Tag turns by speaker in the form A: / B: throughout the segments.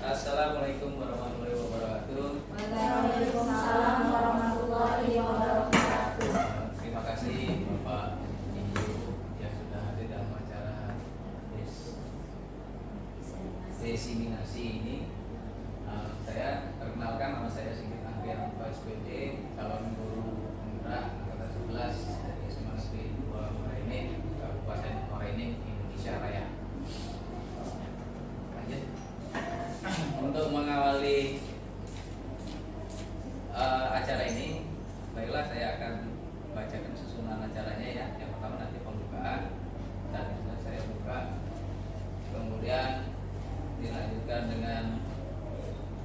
A: Assalamualaikum warahmatullahi wabarakatuh.
B: Waalaikumsalam warahmatullahi wabarakatuh.
A: Terima kasih Bapak Ibu yang sudah hadir dalam acara diseminasi ini. Saya perkenalkan, nama saya Sigit Anggian SPD, calon guru pemuda angkatan 11 dari SMA Negeri 2 Morening, Kabupaten Morening, Indonesia Raya. Lanjut. Untuk mengawali acara ini, baiklah saya akan bacakan susunan acaranya ya. Yang pertama nanti pembukaan, dan sudah saya buka. Kemudian dilanjutkan dengan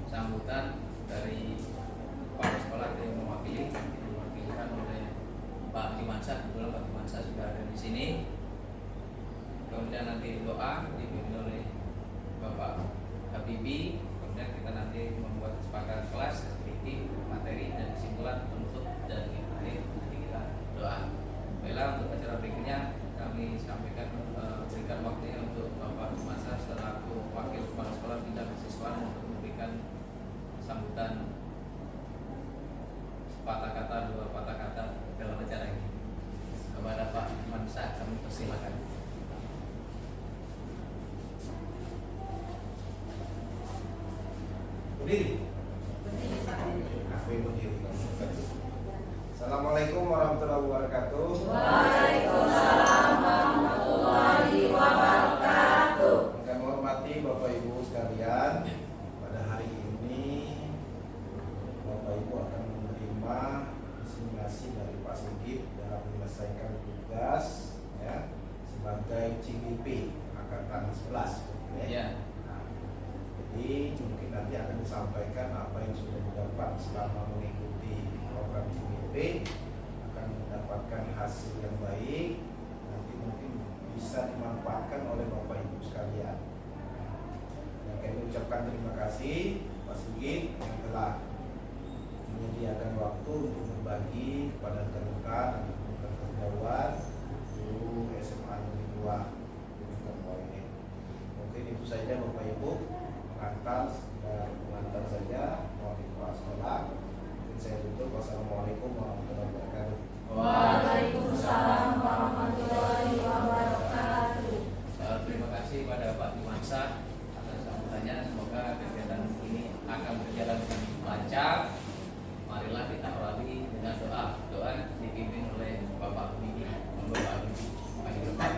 A: sambutan dari kepala sekolah yang diwakilkan oleh Pak Dimansah. Kebetulan Pak Dimansah sudah ada di sini. Kemudian nanti doa dipimpin oleh Bapak Habibie. Kemudian kita nanti membuat kesepakatan kelas, aktiviti, materi, dan kesimpulan penutup, dan yang terakhir nanti kita doa. Baiklah, untuk acara berikutnya kami sampaikan berikan waktunya untuk Bapak Dimansah selaku wakil kepala sekolah bidang siswa untuk memberikan sambutan sepatah kata, dua patah kata dalam acara ini. Kepada Pak Dimansah kami persilakan.
C: Berdiri. Assalamualaikum warahmatullahi wabarakatuh.
B: Waalaikumsalam warahmatullahi wabarakatuh.
C: Kami hormati Bapak Ibu sekalian. Pada hari ini Bapak Ibu akan menerima diseminasi dari Pak Sigit dalam menyelesaikan tugas ya, sebagai CGP angkatan 11
A: Ya.
C: Jadi mungkin nanti akan disampaikan apa yang sudah didapat selama mengikuti program CGP, akan mendapatkan hasil yang baik, nanti mungkin bisa dimanfaatkan oleh Bapak Ibu sekalian. Dan kami ucapkan terima kasih Pak Sigit yang telah menyediakan waktu untuk berbagi kepada rekan-rekan ataupun kerjaan guru SMA Negeri 2 ini. Mungkin itu saja Bapak Ibu. Mengantar saja mewakili kepala sekolah. Mungkin saya tutup. Wassalamualaikum warahmatullahi wabarakatuh.
B: Waalaikumsalam warahmatullahi wabarakatuh.
A: Terima kasih pada Pak Dimansah atas sambutannya. Semoga kegiatan ini akan berjalan dengan lancar. Marilah kita awali dengan doa. Doa dipimpin oleh Bapak Habibie. Monggo Pak Habibie, maju ke depan.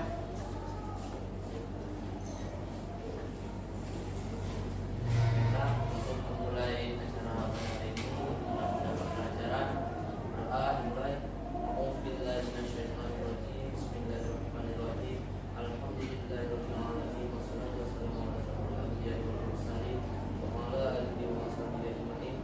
D: Untuk memulai acara hari ini, mendapatkan acara doa dimulai. Auzubillahiminasyaitonirrajim. Bismillahirrahmanirrahim. Alhamdulillahirabbil alamin. Wassalatu wassalamu ala asyrofil anbiya'i wal mursalin wa ala alihi wa sahbihi ajmain.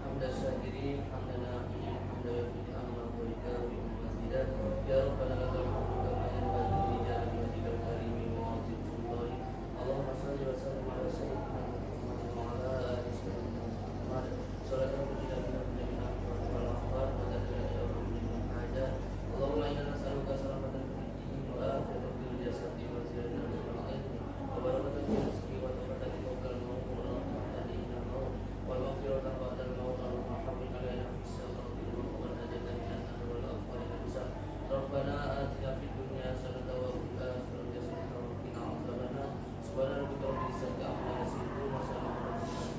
D: Hamdan syakirin, hamdan na'imin, hamdan yafi'u amma wa yukafi mazidah. Ya Rabbana lakal hamdu kama yanbaghi li jalali wajhikal karimi wa 'azimi sultani. Allahumma shalli wa sallim ala sayyidina Muhammad wa ala ali sayyidina Muhammad. Salatan berjilal min wal afar wa tadalla ya rabbil hajat. Allahumma inna nas'aluka salamatan fid din wa afiyatan fil jasadi wa ziyadatan fil ilmi wa barakatan fil rizqi wa tawbatan fawqa al-maut wa rahmatan inda al-maut wal maghfiratan ba'da al-maut wa rahmatan alaina fis sakrati wa najatan min an-nar wal afwal wal hisab. Rabbana atina fid dunya hasanatan wa fil akhirati hasanatan wa qina adzabannar. Subhana rabbika rabbil izzati amma yasifun wa salamun alal mursalin.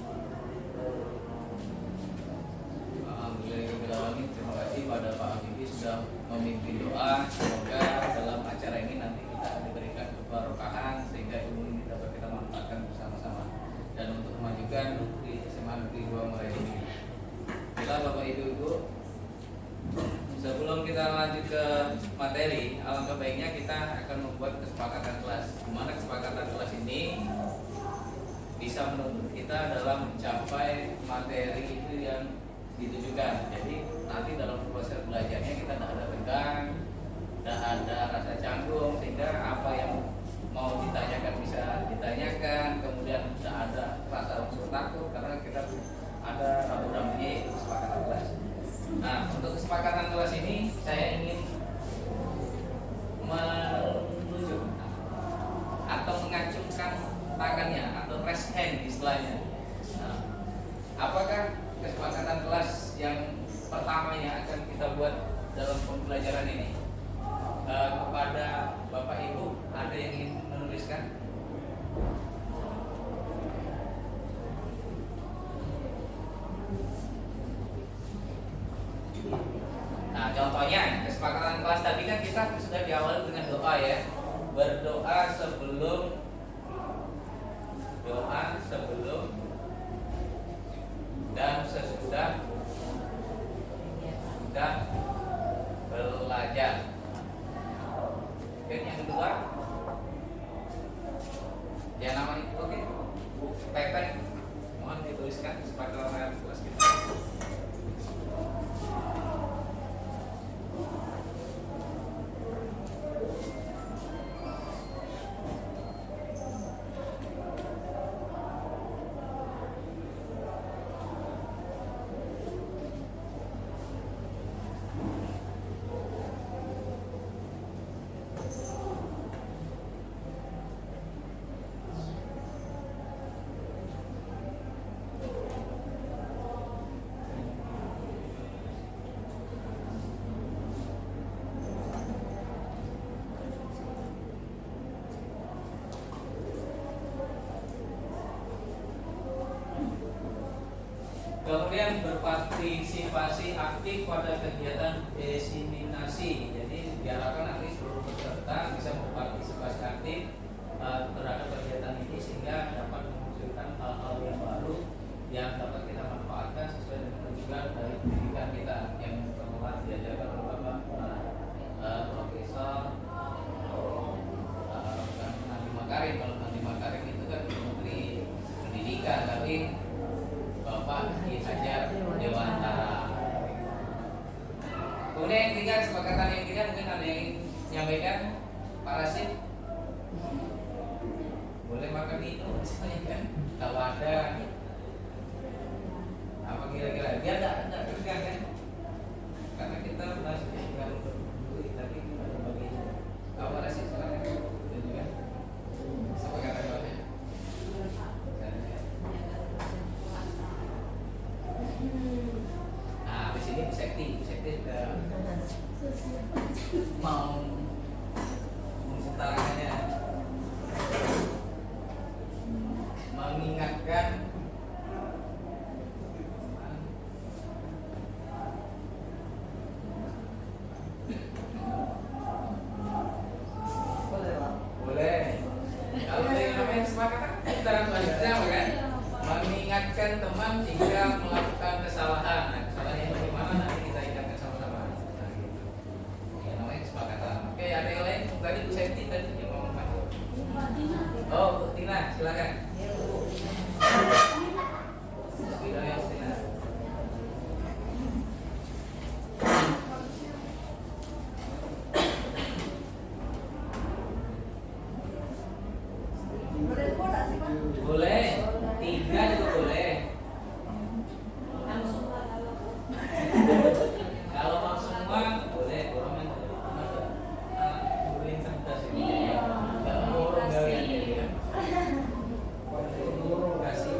A: Alhamdulillahirrahmanirrahim. Terima kasih pada Pak Habibie sudah memimpin doa. Semoga dalam acara ini nanti kita diberikan keberkahan sehingga ilmu ini dapat kita manfaatkan bersama-sama dan untuk memajukan di SMA Negeri 2 Morening ini. Bila Bapak Ibu, sebelum kita lanjut ke materi, alangkah baiknya kita akan membuat kesepakatan kelas. Di mana kesepakatan kelas ini bisa menuntut kita dalam mencapai materi itu yang ditujukan. Jadi nanti dalam proses belajarnya kita tidak ada tegang, tidak ada rasa canggung, sehingga apa yang mau ditanyakan bisa ditanyakan. Kemudian tidak ada rasa unsur takut karena kita ada rambu-rambunya kesepakatan kelas. Nah, untuk kesepakatan kelas ini saya ingin menunjuk atau mengacungkan tangannya atau raise hand istilah pembelajaran ini. Kepada Bapak Ibu, ada yang ingin menuliskan? Nah, contohnya kesepakatan kelas tadi kan kita sudah diawali dengan doa ya. Berdoa sebelum dan sesudah belajar. Oke, yang kedua, ya namanya oke, Pepe, mohon dituliskan kesepakatan kelas kita. Kemudian berpartisipasi aktif pada kegiatan diseminasi. Jadi diharapkan nanti seluruh peserta bisa berpartisipasi aktif terhadap kegiatan ini sehingga dapat memunculkan hal-hal yang baru yang dapat kita manfaatkan sesuai dengan tujuan dari pendidikan kita yang telah diajarkan oleh Bapak Profesor Nadiem Makarim. Kalau Nadiem Makarim itu kan Menteri Pendidikan, tapi Bapak Ki Hajar Dewantara. Kemudian yang ketiga, kesepakatan yang ketiga mungkin ada yang menyampaikan, Pak Rasid. Boleh makan itu, misalnya kan? Kalau ada apa kira-kira? Dia tidak tegang kan? Karena kita masih tinggal berdua, tapi kita bagi. Pak Rasid silakan. Dan juga kesepakatan lainnya. Nah, habis ini Bu Sekti sudah mau mengutarakannya, mengingatkan boleh. Kalau yang namanya kesepakatan kita lanjutnya kan, mengingatkan teman jika melakukan kesalahan. Nah, kesalahan yang bagaimana nanti kita ingatkan sama-sama. Nah, gitu. Ya, namanya kesepakatan. Oke, ada yang lain? Tadi Bu Septi tadi yang ngomong apa? Oh, Bu Tina, silakan. Bismillahirrahmanirrahim, Tina. Boleh, 3 juga boleh. Kalau mau semua boleh, orang yang guru yang cerdas ini. Kalau ngurung kalian ya. Ngurung kasih.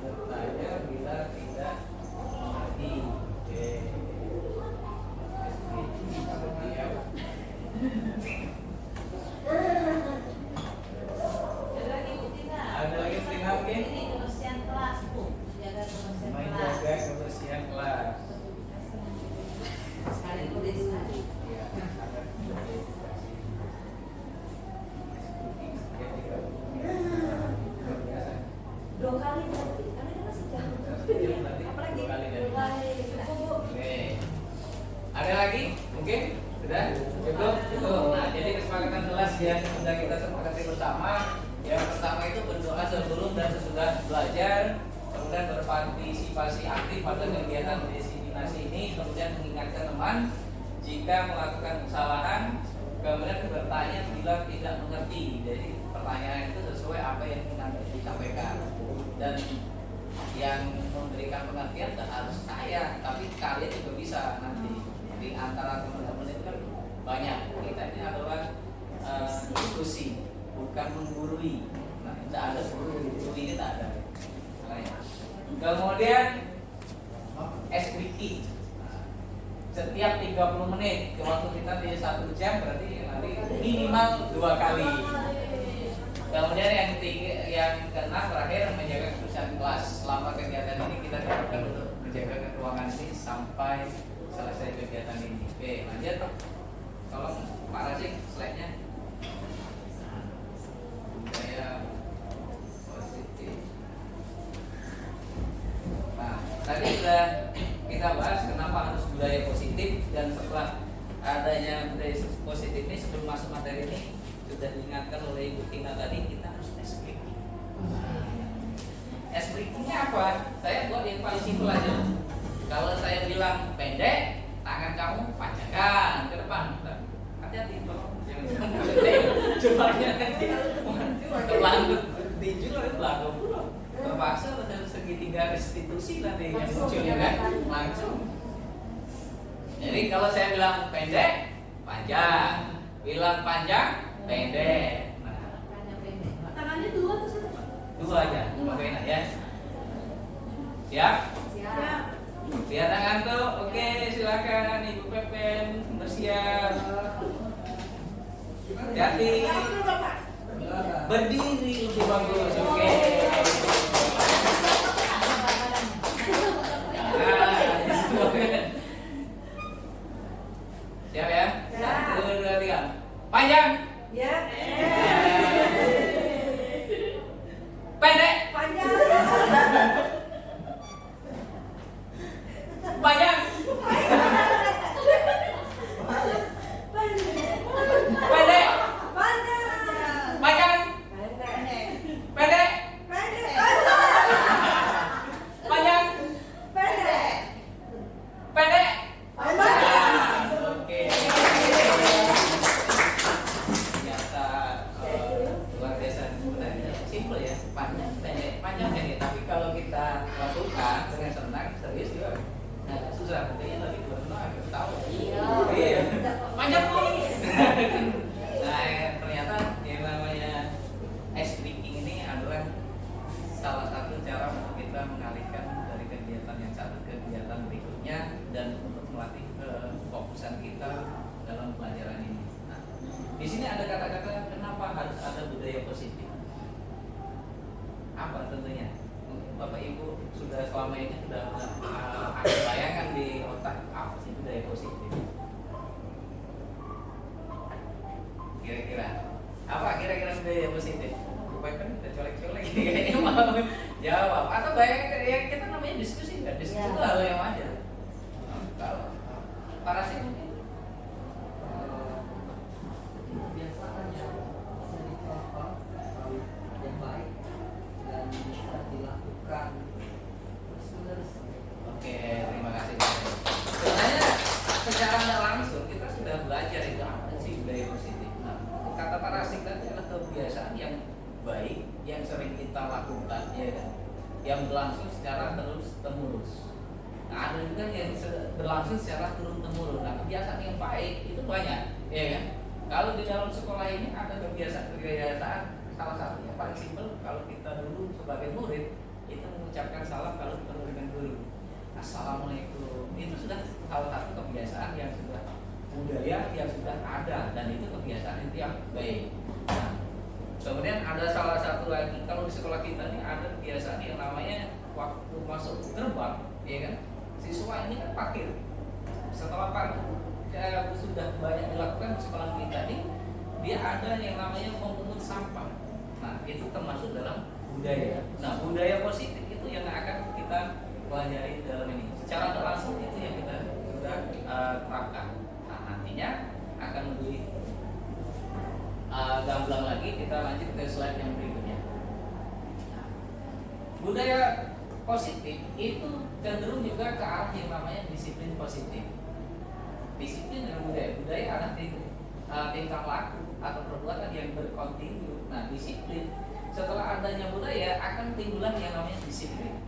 A: Bertanya bila tidak mengerti. Oke. Ada lagi Tina, oke?
B: Kebersihan kelas, Bu. Jaga kebersihan
A: Main
B: kelas.
A: jaga kebersihan kelas.
B: Sekali tulis sekali.
A: Ya, ada biasa.
B: 2 kali berarti. Karena kan masih jam. Apalagi
A: 2 kali dan
B: 2 kali. Bu.
A: oke. Ada lagi? Mungkin? Sudah? Cukup? Cukup. Nah, jadi kesepakatan kelas yang sudah kita sepakati bersama. Yang pertama itu berdoa sebelum dan sesudah belajar. Kemudian berpartisipasi aktif pada kegiatan diseminasi ini. Kemudian mengingatkan teman jika melakukan kesalahan. Kemudian bertanya bila tidak mengerti. Jadi pertanyaan itu sesuai apa yang ingin disampaikan. Dan yang memberikan pengertian tidak harus saya, tapi kalian juga bisa nanti. Di antara teman-teman itu kan banyak. Kita ini adalah diskusi, bukan menggurui. Nah, tidak ada guru. Kemudian SPT setiap 30 menit, waktu kita di 1 jam berarti nanti minimal 2 kali. Kemudian yang ketiga, yang keenam terakhir menjaga kebersihan kelas. Selama kegiatan ini kita dapatkan untuk menjaga ruangan ini sampai selesai kegiatan ini. Oke, lanjut. Tolong Pak Razik slide-nya. Budaya positif. Nah, tadi sudah kita bahas kenapa harus budaya positif, dan setelah adanya budaya positif ini, sebelum masuk materi ini sudah diingatkan oleh Ibu Tina tadi, kita harus SPT. SPT-nya apa? Saya buat yang paling simpel aja. Kalau saya bilang pendek, tangan kamu panjangkan ke depan. Hati-hati, tolong jangan coba-nya nanti terlanjut tinju oleh belakang pulau. Terpaksa ada segitiga restitusi nanti yang muncul kan langsung. Jadi kalau saya bilang pendek, panjang, bilang panjang, pendek. Nah,
B: Tangannya 2 atau 1?
A: 2 aja, enak ya. Siap?
B: Siap.
A: Lihat tangan tuh, oke, silakan Ibu Pepen bersiap. Hati-hati. Berdiri lebih bagus, oke. Siap ya? 1, 2, 3. Panjang.
B: Ya.
A: Pendek.
B: Panjang.
A: Panjang. Pendek. Panjang. Pendek. Panjang. Pendek. Oke. Ternyata luar biasa. Sebenarnya simple ya. Panjang, pendek. Tapi kalau kita lakukan dengan senang, serius juga. Nah, susah. Nantinya tapi benar-benar agak tahu. Iya. Panjang kok. Nah, ternyata yang namanya ice breaking ini adalah salah satu cara untuk kita mengalihkan dari kegiatan yang satu ke kegiatan berikutnya, dan untuk melatih kefokusan kita dalam pelajaran ini. Nah, di sini ada kata-kata kenapa harus ada budaya positif. Apa tentunya? Mungkin Bapak Ibu sudah selama ini sudah ada bayangan di otak apa sih budaya positif? Kira-kira apa kira-kira budaya positif? Kan kita colek-colek kayaknya mau jawab atau bayangkan ya, kita namanya diskusi kan, diskusi itu hal yang wajar. Kalau Parasik mungkin
E: kebiasaannya jadi contoh yang baik dan bisa dilakukan terus-menerus.
A: oke, terima kasih. Sebenarnya secara tidak langsung kita sudah belajar itu apa sih budaya positif. Nah, kata Parasik tadi adalah kebiasaan yang baik yang sering kita lakukan, ya kan, yang berlangsung secara terus temurus. Nah, ada juga yang berlangsung secara turun temurun. Nah, kebiasaan yang baik itu banyak, ya kan. Kalau di dalam sekolah ini ada kebiasaan salah satunya paling simpel, kalau kita dulu sebagai murid itu mengucapkan salam kalau ketemu dengan guru. Assalamualaikum. Itu sudah salah satu kebiasaan yang sudah budaya yang sudah ada, dan itu kebiasaan itu yang baik. Nah, kemudian ada salah satu lagi, kalau di sekolah kita ini ada kebiasaan yang namanya waktu masuk gerbang, ya kan, siswa ini kan parkir. Setelah parkir sudah banyak dilakukan di sekolah kita ini, dia ada yang namanya memungut sampah. Nah, itu termasuk dalam budaya. Nah, budaya positif itu yang akan kita pelajari dalam ini. Secara langsung itu yang kita sudah terapkan. Nah, nantinya akan lebih gamblang lagi. Kita lanjut ke slide yang berikutnya. Nah, budaya positif itu cenderung juga ke arah yang namanya disiplin positif. Disiplin dan budaya adalah tingkah laku atau perbuatan yang berkontinu. Nah, disiplin setelah adanya budaya akan timbulan yang namanya disiplin.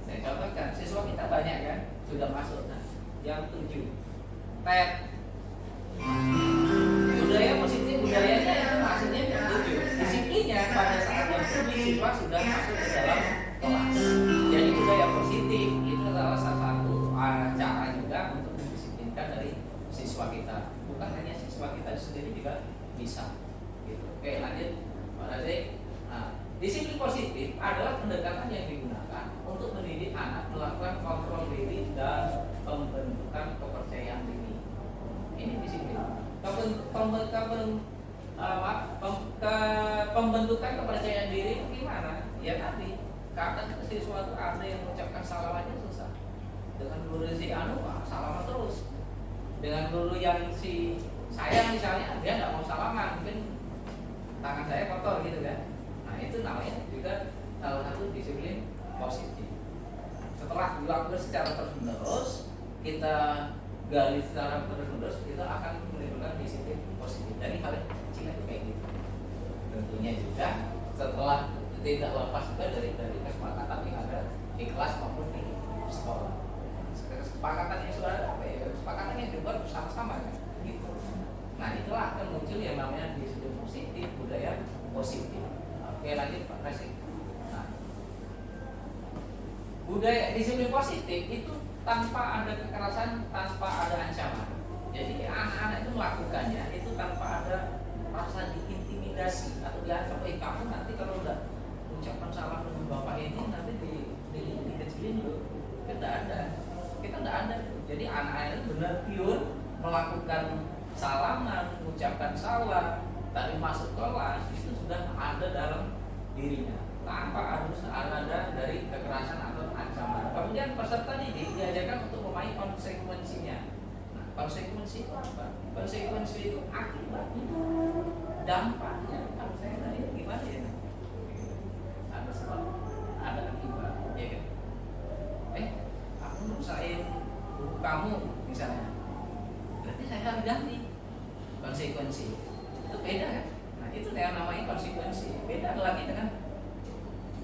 A: Saya contohkan, siswa kita banyak kan sudah masuk. Nah, jam 7 tet. Budaya positif, budayanya itu maksudnya jam 7. Disiplinnya pada saat jam 7 siswa sudah masuk ke dalam kelas. Jadi budaya positif itu adalah salah satu cara juga untuk mendisiplinkan dari siswa kita. Bukan hanya siswa kita sendiri juga bisa. Gitu. Oke, lanjut Pak Razik. Nah, disiplin positif adalah pendekatan yang digunakan untuk mendidik anak melakukan kontrol diri dan pembentukan kepercayaan diri. Ini disiplin. Pembentukan kepercayaan diri itu gimana? Ya tadi, kadang siswa itu ada yang mengucapkan salam aja susah. Dengan guru si anu salaman terus. Dengan guru yang si saya misalnya dia nggak mau salaman, mungkin tangan saya kotor gitu kan. Nah itu namanya juga salah satu disiplin positif. Setelah dilakukan secara terus-menerus, kita gali secara terus-menerus, kita akan menimbulkan disiplin positif. Dari hal kecil itu kayak gitu. Tentunya juga setelah tidak lepas juga dari kesepakatan yang ada di kelas maupun di sekolah. Kesepakatan yang sudah ada, kesepakatan yang dibuat bersama-sama kan, gitu. Nah itulah akan muncul yang namanya disiplin positif, budaya positif. Oke lanjut Pak Razik. Nah, budaya disiplin positif itu tanpa ada kekerasan, tanpa ada ancaman. Jadi anak-anak itu melakukannya itu tanpa ada rasa diintimidasi atau diancam. Kamu nanti kalau udah ucapan salam dengan bapak ini nanti dikecilin dulu. Kita tidak ada. Jadi anak-anak itu benar pure melakukan salaman, mengucapkan salam, tadi masuk kelas itu sudah ada dalam dirinya tanpa harus ada dari kekerasan atau ancaman. Kemudian peserta didik diajarkan untuk memahami konsekuensinya. Nah, konsekuensi itu apa? Konsekuensi itu akibatnya, dampaknya. Kalau saya tadi gimana ya? Ada sebab, ada akibat, ya kan? Aku nusain buku kamu misalnya, berarti saya harus ganti. Konsekuensi itu beda kan? Nah itu yang namanya konsekuensi. Beda lagi dengan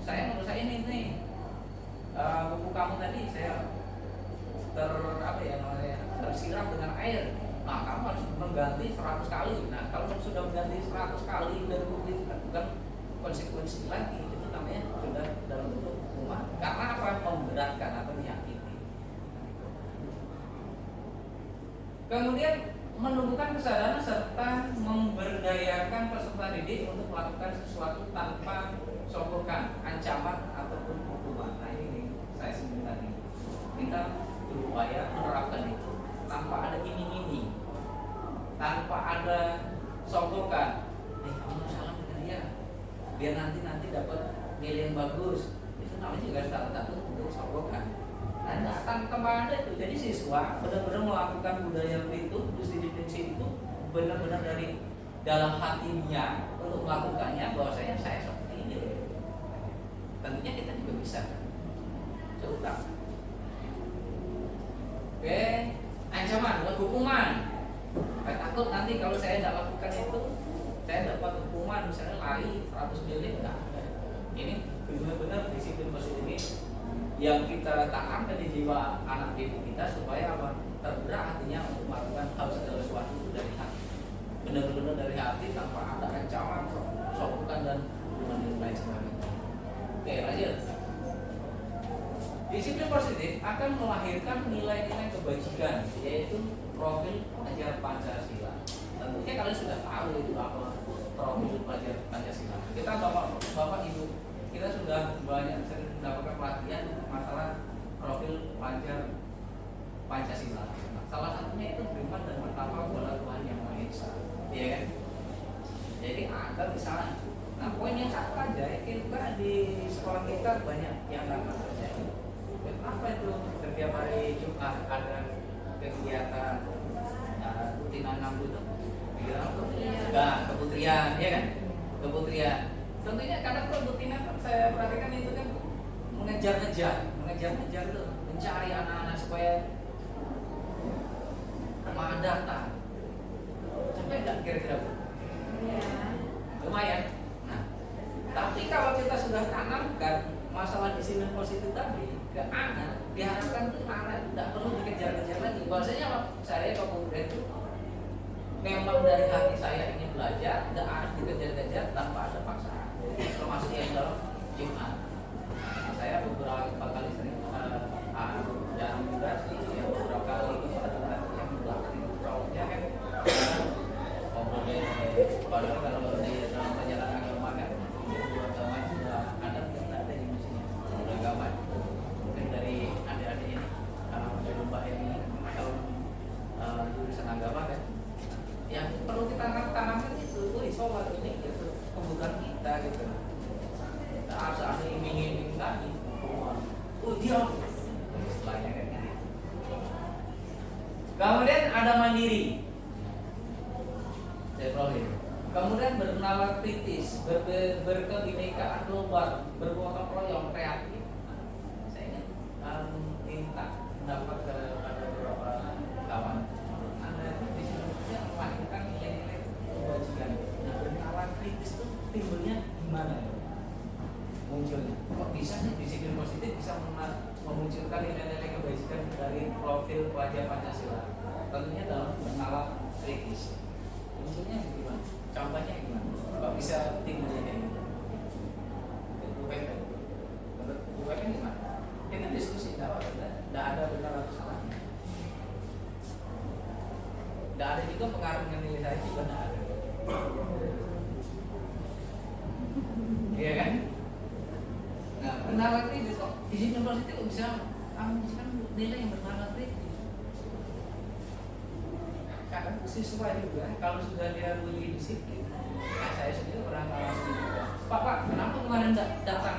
A: saya nusain ini buku kamu tadi saya tersiram dengan air. Nah kamu harus mengganti 100 kali. Nah kalau sudah mengganti 100 kali dari buku itu kan bukan konsekuensi lagi, itu namanya sudah dalam bentuk hukuman. Karena apa? Memberatkan atau menyakiti. Kemudian menumbuhkan kesadaran serta memberdayakan peserta didik untuk melakukan sesuatu tanpa sokongan, ancaman ataupun hukuman. Nah ini saya sebut tadi. Kita berupaya menerapkan itu tanpa ada iming-iming, tanpa ada sokongan. Kamu salam dengan dia, biar nanti dapat nilai yang bagus. Itu namanya juga salah satu untuk sokongan. Nah, tanpa ada itu, jadi siswa benar-benar melakukan budaya itu, disiplin itu benar-benar dari dalam hatinya untuk melakukannya. Bahwasanya saya seperti ini, tentunya kita juga bisa. Coba. Oke, ancaman, hukuman. Saya takut nanti kalau saya tidak lakukan itu, saya dapat hukuman misalnya lari 100 menit. Nah, ini benar-benar disiplin positif ini yang kita tanamkan di jiwa anak didik kita supaya apa? Tergerak hatinya untuk melakukan hal segala sesuatu itu dari hati, benar-benar dari hati tanpa ada ancaman, sokongan dan hubungan lain sebagainya. Oke, lanjut. Disiplin positif akan melahirkan nilai-nilai kebajikan, yaitu profil pelajar Pancasila. Tentunya kalian sudah tahu itu apa profil pelajar Pancasila. Kita bapak ibu kita sudah banyak sering mendapatkan pelatihan masalah profil pelajar Pancasila. Nah, salah satunya itu beriman dan bertakwa kepada Tuhan Yang Maha Esa, iya kan? Jadi ada misalnya, nah poin yang satu aja kita di sekolah kita banyak yang nggak terjadi. Apa itu setiap hari Jumat ada kegiatan rutinan 6 itu? Nah, keputrian, ya kan? Keputrian. Tentunya kadang rutinan saya perhatikan itu kan mengejar-ngejar itu, mencari anak-anak supaya mau datang. Sampai enggak kira-kira? Lumayan. Nah, tapi kalau kita sudah tanamkan masalah disiplin positif tadi ke anak, diharapkan tuh anak itu tidak perlu dikejar-kejar lagi. Bahwasanya saya kemudian itu memang dari hati saya ingin belajar, tidak harus dikejar-kejar tanpa ada paksaan. Termasuk yang dalam Jumat. Saya beberapa kali sering saat iming-iming tadi. Oh dia, istilahnya kayak gitu. Kemudian ada mandiri, kemudian bernalar kritis, berkebinekaan global, bergotong royong, kreatif. Saya ingin minta pendapat kepada beberapa kawan. Anda itu di sini melahirkan nilai-nilai kebajikan. Nah, bernalar kritis itu timbulnya gimana ya? Munculnya. Kok bisa nih disiplin positif bisa memunculkan nilai-nilai kebajikan dari profil pelajar Pancasila? Tentunya dalam bernalar kritis. Munculnya gimana? Contohnya gimana? Kok bisa timbulnya kayak gitu? Bu Pepen, menurut Bu Pepen gimana? Kita diskusi, tidak ada benar atau salah. Tidak ada juga pengaruh dengan nilai saya juga tidak ada. Iya kan? Nah, bernalar kritis kok disiplin positif bisa menunjukkan nilai yang bernalar kritis. Kadang siswa juga kalau sudah dia lebih disiplin, saya sendiri pernah mengalami juga. Pak, kenapa kemarin tidak datang?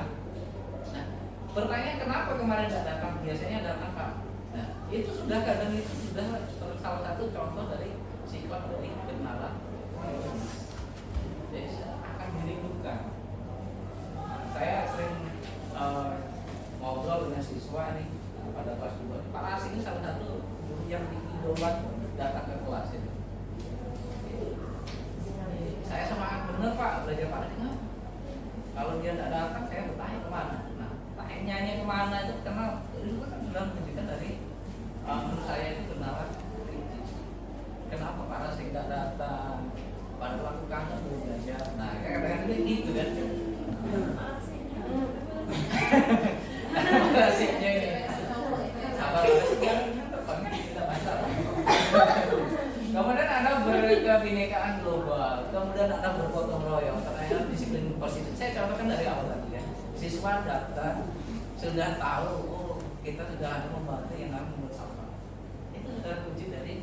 A: Nah, pertanyaan kenapa kemarin tidak datang? Biasanya datang Pak. Nah, itu sudah kadang itu sudah salah satu contoh dari sikap dari bernalar. Jadi akan dirindukan. Saya sering ngobrol dengan siswa nih pada kelas 2. Pak As ini salah satu guru yang diidolat datang ke kelas itu. Saya semangat bener Pak belajar Pak As. Kalau dia tidak datang saya bertanya kemana. Nah, tanyanya kemana itu kenal itu kan sudah menunjukkan dari menurut saya itu kenalan kritis. Kenapa Pak As tidak datang? Pada waktu kangen belum belajar. Nah, kadang-kadang gitu kan. Asiknya ini apa kita masalah. Kemudian ada berkebinekaan global, kemudian ada bergotong royong, karena disiplin positif. Saya contohkan dari awal tadi ya. Siswa datang sudah tahu, oh kita sudah ada membantu yang namanya bersama. Itu sudah kunci dari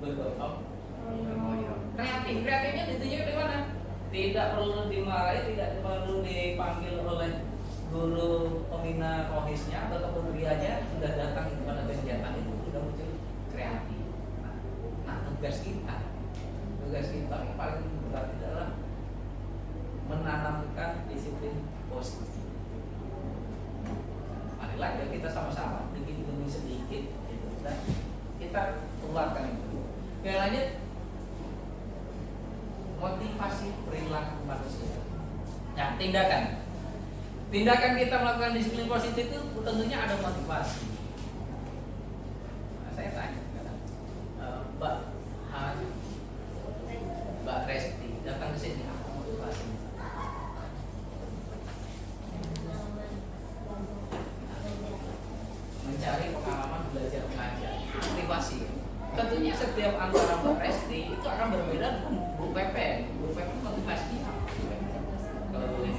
A: bergotong royong. Kreatifnya ditunjukkan di mana? Tidak perlu dimarahi, tidak perlu dipanggil oleh guru pembina rohisnya atau kementeriannya, sudah datang pada kegiatan itu sudah muncul kreatif. Nah, tugas kita yang paling berat adalah menanamkan disiplin positif. Marilah ya kita sama-sama bikin demi sedikit gitu, dan kita keluarkan itu. Yang lanjut, motivasi perilaku manusia. Nah, tindakan kita melakukan disiplin positif itu tentunya ada motivasi. Nah, saya tanya Mbak Resti datang ke sini apa motivasinya? Mencari pengalaman belajar mengajar. Motivasi. Tentunya setiap antara Mbak Resti itu akan berbeda dengan Bu Pepen. Bu Pepen motivasinya apa? Kalau boleh.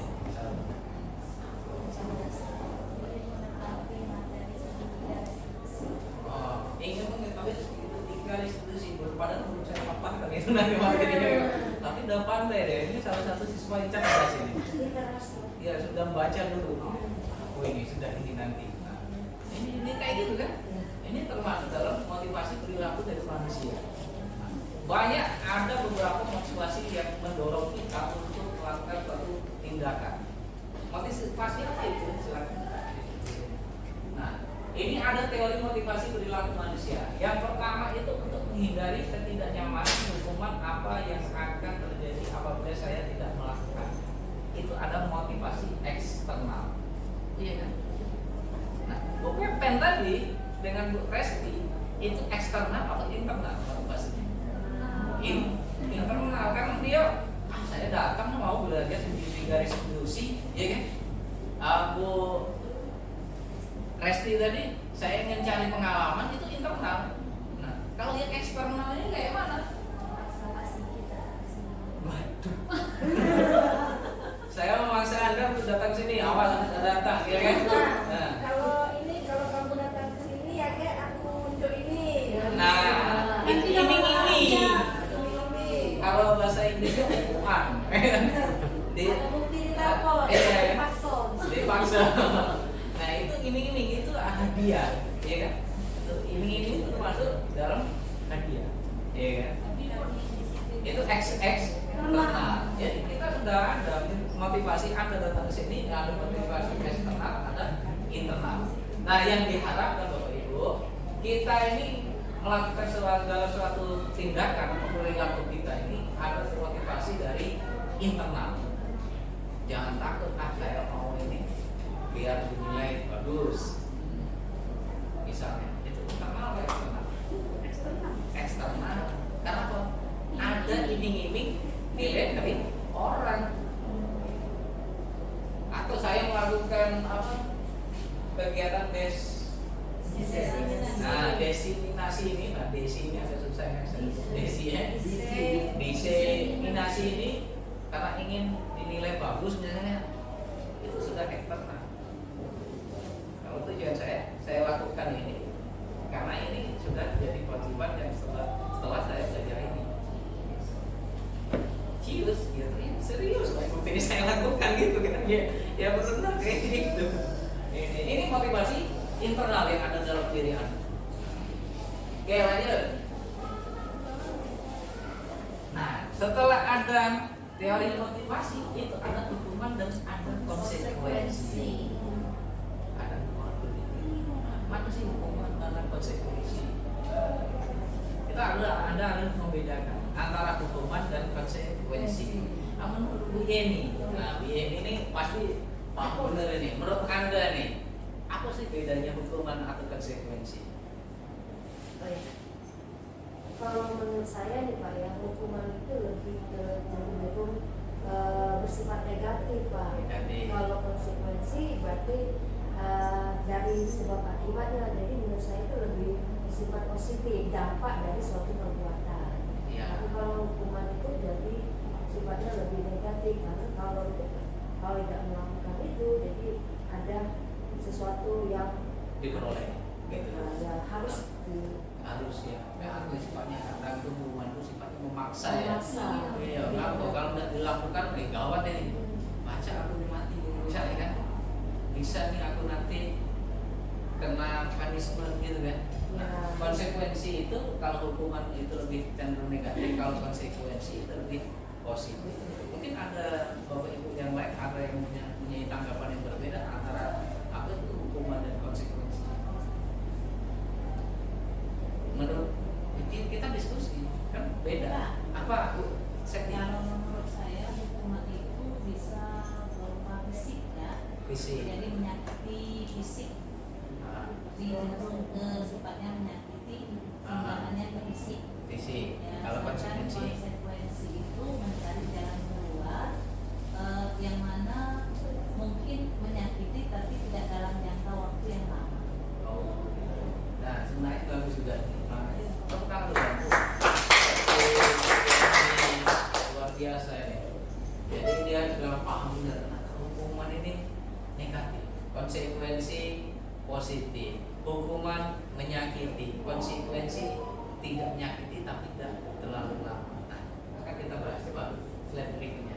A: Ingin mengetahui tiga institusi berpada menurut saya apa kan itu nanti materinya. Tapi udah pandai deh. Ini salah satu siswa yang cerdas ini. Ya sudah membaca dulu. Oh ini sudah ini nanti. Nah, ini kayak gitu kan? Ini termasuk dalam motivasi perilaku dari manusia. Banyak ada beberapa motivasi yang mendorong kita untuk melakukan suatu tindakan. Motivasi apa itu? Silakan. Nah, ini ada teori motivasi perilaku manusia. Yang pertama itu untuk menghindari ketidaknyamanan hukuman apa yang akan terjadi apabila saya tidak melakukan. Itu ada motivasi eksternal. Iya kan? Nah, Bu Pepen tadi dengan Bu Resti itu eksternal atau internal motivasinya? Internal, karena dia saya datang mau belajar di garis institusi, ya kan? Bu Resti tadi saya ingin cari pengalaman, itu internal. Nah, kalau yang eksternalnya kayak mana? Waduh. Saya memaksa Anda untuk datang sini, awas tidak datang, ya kan? Nah,
B: kalau kamu datang ke sini ya kayak aku muncul ini.
A: Nah, ini. Kalau bahasa Inggrisnya ukuran.
B: Ada bukti di telepon.
A: Iya.
B: Paksa
A: hadiah, ya kan? Ini termasuk dalam hadiah, ya kan? Itu eksternal. Jadi kita sudah ada motivasi Anda datang ke sini, ada motivasi eksternal, ada internal. Nah, yang diharapkan Bapak Ibu, kita ini melakukan segala suatu tindakan atau perilaku kita ini ada motivasi dari internal. Jangan takut, saya mau ini biar dinilai bagus. Misalnya, itu internal atau eksternal? Eksternal. Karena apa? Ada iming-iming nilai dari orang. Atau saya melakukan apa? Kegiatan desiminasi ini, nah desi ini agak susah ya, desiminasi ini karena ingin dinilai bagus misalnya, itu sudah eksternal. Kalau tujuan saya lakukan ini karena ini sudah jadi kewajiban yang setelah saya belajar ini. Serius, gitu, serius, ini saya lakukan gitu kan ya benar kayak gitu. Ini motivasi internal yang ada dalam diri Anda. Oke, lanjut. Nah, setelah ada teori motivasi, itu ada hukuman dan ada konsekuensi. Ada mana sih hukuman dan konsekuensi? Anda harus membedakan antara hukuman dan konsekuensi. Menurut Bu Yeni, Bu Yeni ini pasti paham benar ini. Menurut Anda nih, apa sih bedanya hukuman atau konsekuensi?
B: Kalau menurut saya nih Pak, ya hukuman itu lebih cenderung bersifat negatif Pak. Kalau konsekuensi berarti dari sebab akibatnya. Jadi menurut saya itu lebih bersifat positif, dampak dari suatu perbuatan.
A: Ya.
B: Tapi kalau hukuman itu jadi sifatnya lebih negatif, karena kalau tidak melakukan itu, jadi ada sesuatu yang
A: diperoleh gitu.
B: Ya, harus
A: ya. Artinya sifatnya kadang itu hukuman itu sifatnya memaksa ya. Iya, kalau tidak dilakukan gawat ini. Baca aku mati misalnya kan. Bisa nih aku nanti kena punishment gitu kan. Nah, konsekuensi itu kalau hukuman itu lebih cenderung negatif, kalau konsekuensi itu lebih positif. Mungkin ada Bapak Ibu yang lain ada yang punya tanggapan yang berbeda antara apa itu hukuman dan konsekuensi. Menurut kita diskusi kan beda. Apa
F: Kalau menurut saya hukuman itu bisa berupa fisik ya.
A: Fisik.
F: Jadi menyakiti fisik. Cenderung ke sifatnya menyakiti, tindakannya ke fisik.
A: Fisik.
F: Ya,
A: Kalau konsekuensi
F: itu mencari jalan keluar yang mana mungkin menyakiti tapi tidak dalam jangka waktu yang lama.
A: Oh, nah sebenarnya itu bagus juga nih. Tepuk tangan dulu. Luar biasa ini. Jadi dia sudah paham benar. Hukuman ini negatif, konsekuensi positif. Hukuman menyakiti, konsekuensi tidak menyakiti tapi tidak terlalu lama. Nah, akan kita bahas coba slide berikutnya.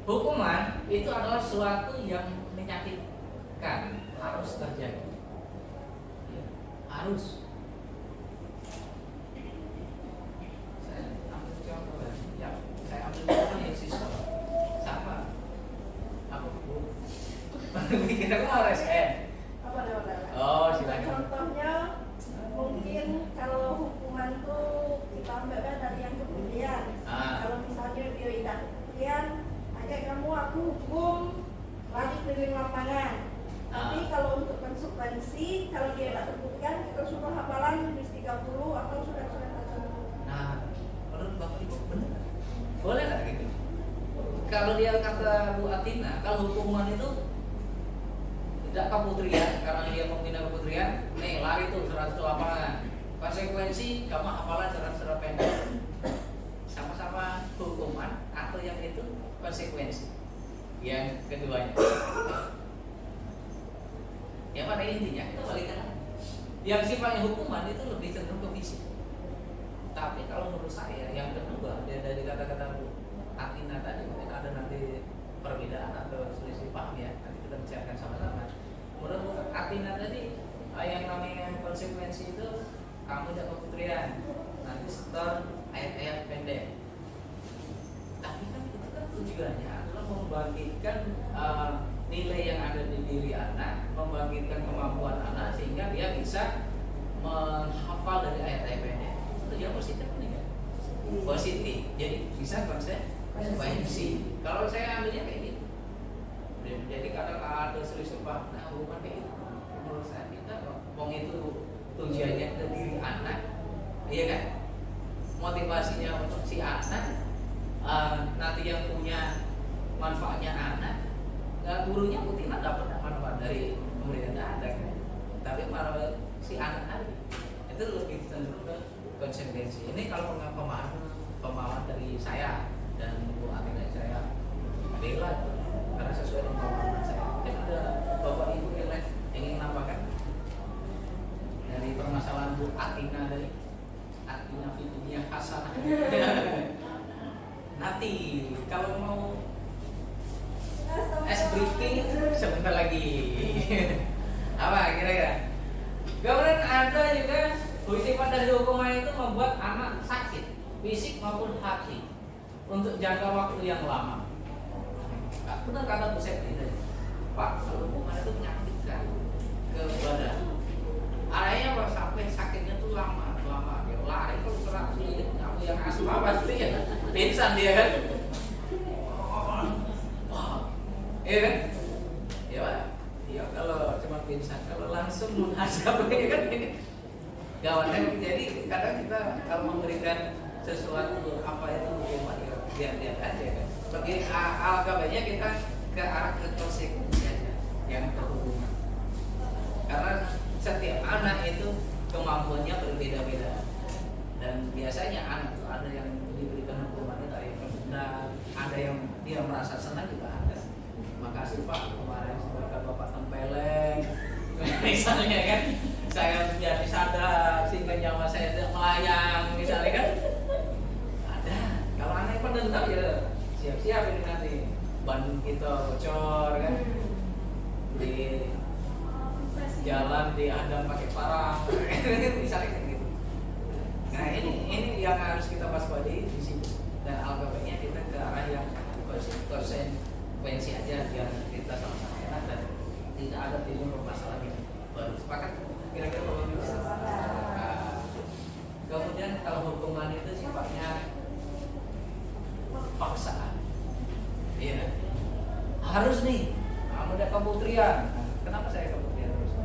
A: Hukuman itu adalah sesuatu yang menyakitkan, harus terjadi. Ya, harus. Saya ambil contoh ya. Saya ambil contoh yang siswa. Sama. Apa Bu? Kita mau RSN.
B: apa namanya?
A: Oh, silakan.
B: Contohnya mungkin kalau hukuman tuh kita ambilnya dari yang kemudian. Kalau misalnya dia tidak kemudian, aja kamu aku hukum lagi keliling lapangan. Tapi kalau untuk konsekuensi, kalau dia tidak terbuktikan, kita suruh hafalan bis 30 atau sudah tertentu.
A: Nah, menurut Bapak Ibu benar? Boleh nggak gitu? Kalau dia kata Bu Atina, kalau hukuman itu tidak keputrian, karena dia membina keputrian, nih lari tuh 100 lapangan. Konsekuensi kamu hafalan surat-surat pendek. Sama-sama hukuman atau yang itu konsekuensi. Yang keduanya. Ya pada intinya kita balikan. Yang sifatnya hukuman itu lebih cenderung ke fisik. Tapi kalau menurut saya yang kedua dari kata-kata Bu Atina tadi mungkin ada nanti perbedaan atau selisih paham ya. Nanti kita bicarakan sama-sama. Atina tadi yang namanya konsekuensi itu kamu tidak keputrian, nanti setor ayat-ayat pendek. Tapi kan itu kan tujuannya adalah membangkitkan nilai yang ada di diri anak, membangkitkan kemampuan anak sehingga dia bisa menghafal dari ayat-ayat pendek. Itu dia positif nih kan? Positif. Jadi bisa konsekuensi. Kalau saya ambilnya kayak gitu. Jadi kadang ada selisih paham, nah bukan kayak gitu. Menurut saya kita ngomong itu tujuannya ke diri anak, iya kan? Motivasinya untuk si anak, nanti yang punya manfaatnya anak, gurunya putih dapat manfaat dari pemerintah ada kan? Tapi malah si anak tadi itu lebih cenderung ke konsekuensi. Ini kalau pemahaman dari saya dan Bu Atina saya bela karena sesuai dengan pemahaman saya. Mungkin ada bapak ibu yang lain yang ingin menambahkan dari permasalahan Bu Atina dari Atina Fidunia Hasanah. Nanti kalau mau es briefing sebentar lagi. Apa kira-kira? Kemudian ada juga sifat dari hukuman itu membuat anak sakit fisik maupun hati untuk jangka waktu yang lama. Benar kata Bu Septi tadi, Pak, kalau hukuman itu menyakitkan ke badan. Arahnya kalau sampai sakitnya tuh lama, dia lari kalau serak sulit, kamu yang asma pasti ya, pingsan dia kan. Iya kan? Ya Pak. Ya kalau cuma pingsan, kalau langsung menghadap ya kan ini gawat. Jadi kadang kita kalau memberikan sesuatu apa itu hukuman ya lihat aja kan. Bagi alkabanya kita ke arah ke konsekuensi aja yang terhubungan. Karena setiap anak itu kemampuannya berbeda-beda dan biasanya anak itu ada yang diberikan hukuman itu ada yang benar, ada yang dia merasa senang juga ada. Makasih Pak kemarin sebagai Bapak tempeleng misalnya kan saya menjadi sadar sehingga nyawa saya tidak melayang misalnya kan ada. Kalau anak yang penentang ya siap-siap ini nanti ban kita bocor kan di jalan dihadang pakai parang misalnya kayak gitu. Nah ini yang harus kita waspadai di sini dan algoritmanya kita ke arah yang konsekuensi aja biar kita sama-sama enak dan tidak ada timbul permasalahan yang baru. Sepakat kira-kira kalau bisa. Kemudian kalau hukuman itu sifatnya paksaan. Iya. Harus nih, kamu udah keputrian. Kenapa saya keputrian terus?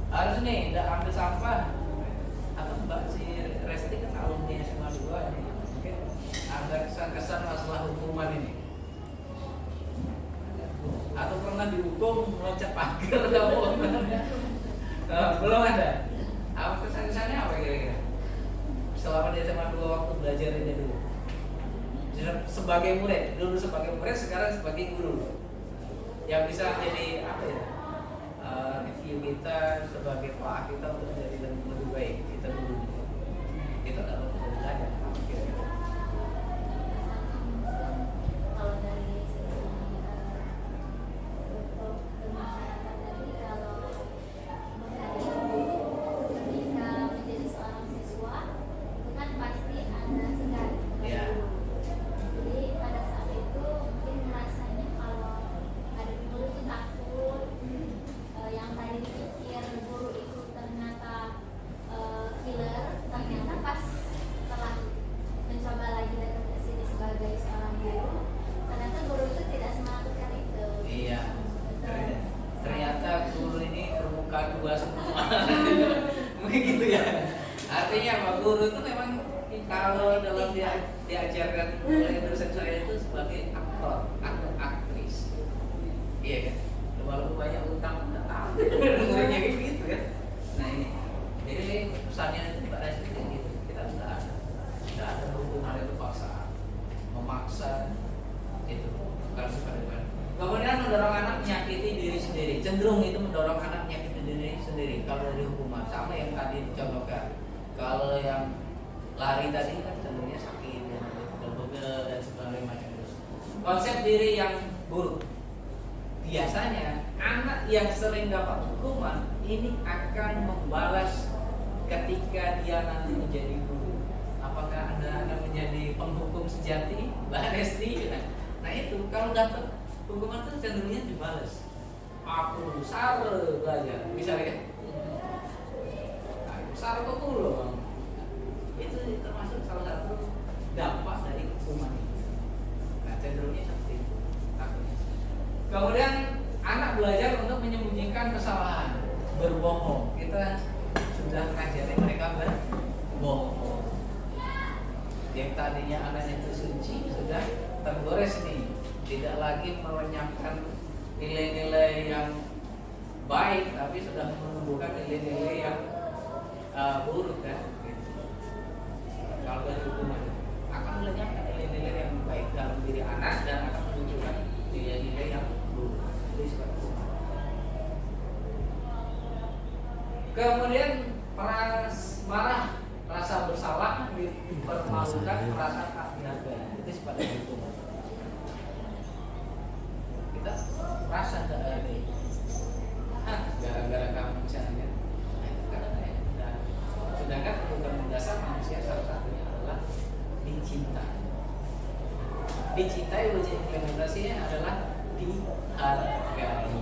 A: Harus nih, udah ambil sampah. Atau Mbak si Resti kan alumni SMA 2 ini. Mungkin ada kesan-kesan masalah hukuman ini. Atau pernah dihukum meloncat pagar kamu? Belum ada. Apa kesan-kesannya apa kira-kira? Selama di SMA 2 waktu belajar ini dulu. Sebagai murid, dulu sebagai murid, sekarang sebagai guru yang bisa jadi apa ya, review kita sebagai pelak kita untuk menjadi lebih baik kita dulu itu kalau belajar
G: kalau dari masyarakat tadi kalau ketika menjadi seorang siswa itu kan pasti ada segan.
A: ya.
G: Jadi pada saat itu mungkin rasanya kalau ada guru itu takut, yang tadi dipikir guru itu ternyata killer, ternyata pas setelah mencoba lagi datang ke sini sebagai seorang guru, ternyata guru itu tidak semenakutkan itu.
A: Iya. Ternyata guru ini bermuka dua semua. Mungkin gitu ya. Artinya apa? Guru itu memang kalau dalam diajarkan oleh dosen saya itu sebagai aktor atau aktris. Iya kan? Walaupun banyak utang nggak tahu. Muridnya gitu kan. Nah ini. Jadi pesannya itu Mbak Resi kayak gitu. Kita tidak ada hubungan itu paksaan, memaksa itu harus pada. Kemudian mendorong anak menyakiti diri sendiri, cenderung itu mendorong anak menyakiti diri sendiri. Kalau dari hukuman sama yang tadi dicontohkan. Kalau yang lari tadi kan cenderungnya sakit dan sebagainya macam itu. Konsep diri yang buruk. biasanya anak yang sering dapat hukuman ini akan membalas ketika dia nanti menjadi guru. Apakah Anda akan menjadi penghukum sejati? Mbak Resti? Nah itu kalau dapat hukuman itu cenderungnya dibalas. Aku sare belajar, bisa ya? Aku sare kok dulu. Itu termasuk salah satu dampak dari hukuman itu. Nah cenderungnya seperti itu. Takutnya. Kemudian anak belajar untuk menyembunyikan kesalahan, berbohong. Kita sudah ngajari mereka berbohong. Yang tadinya anaknya itu suci sudah tergores nih, tidak lagi melenyapkan nilai-nilai yang baik, tapi sudah menumbuhkan nilai-nilai yang buruk kan. Gitu. Kalau dari hukuman akan melenyapkan nilai-nilai yang baik dalam diri anak dan akan menunjukkan nilai-nilai yang buruk. Jadi seperti itu. Kemudian marah, rasa bersalah, dipermalukan, merasa tak dihargai. Itu seperti itu. Kita rasa tak dihargai. Gara-gara kamu misalnya. Nah, itu kadang ya. Sedangkan kebutuhan mendasar manusia salah satunya adalah dicinta. Dicintai wujud implementasinya adalah dihargai.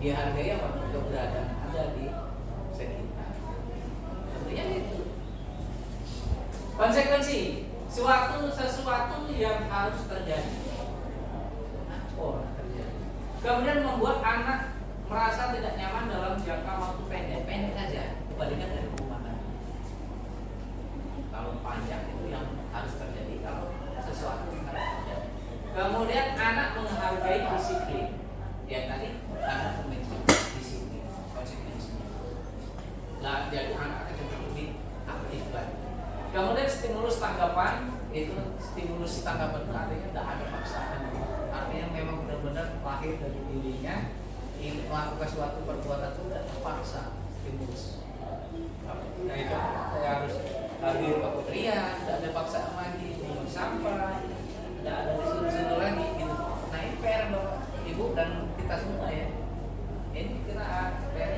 A: Dihargai apa? Keberadaan ada di sekitar. Tentunya itu. Konsekuensi sesuatu yang harus terjadi. Terjadi. Kemudian membuat anak merasa tidak nyaman dalam jangka waktu pendek saja dibandingkan dari hukuman. Kalau panjang itu yang harus terjadi, kalau sesuatu yang harus terjadi. Kemudian anak menghargai disiplin. Yang tadi anak menghargai disiplin, konsekuensinya. Nah, jadi anak akan lebih aktif lagi. Kemudian stimulus tanggapan itu artinya tidak ada paksaan. Artinya memang benar-benar lahir dari dirinya melakukan suatu perbuatan itu tidak terpaksa stimulus. Nah itu saya harus hadir ke Putria, tidak ada paksaan lagi, minum sampah, tidak ada disuruh-suruh lagi gitu. Nah ini PR Bapak Ibu dan kita semua ya. Ini kena PR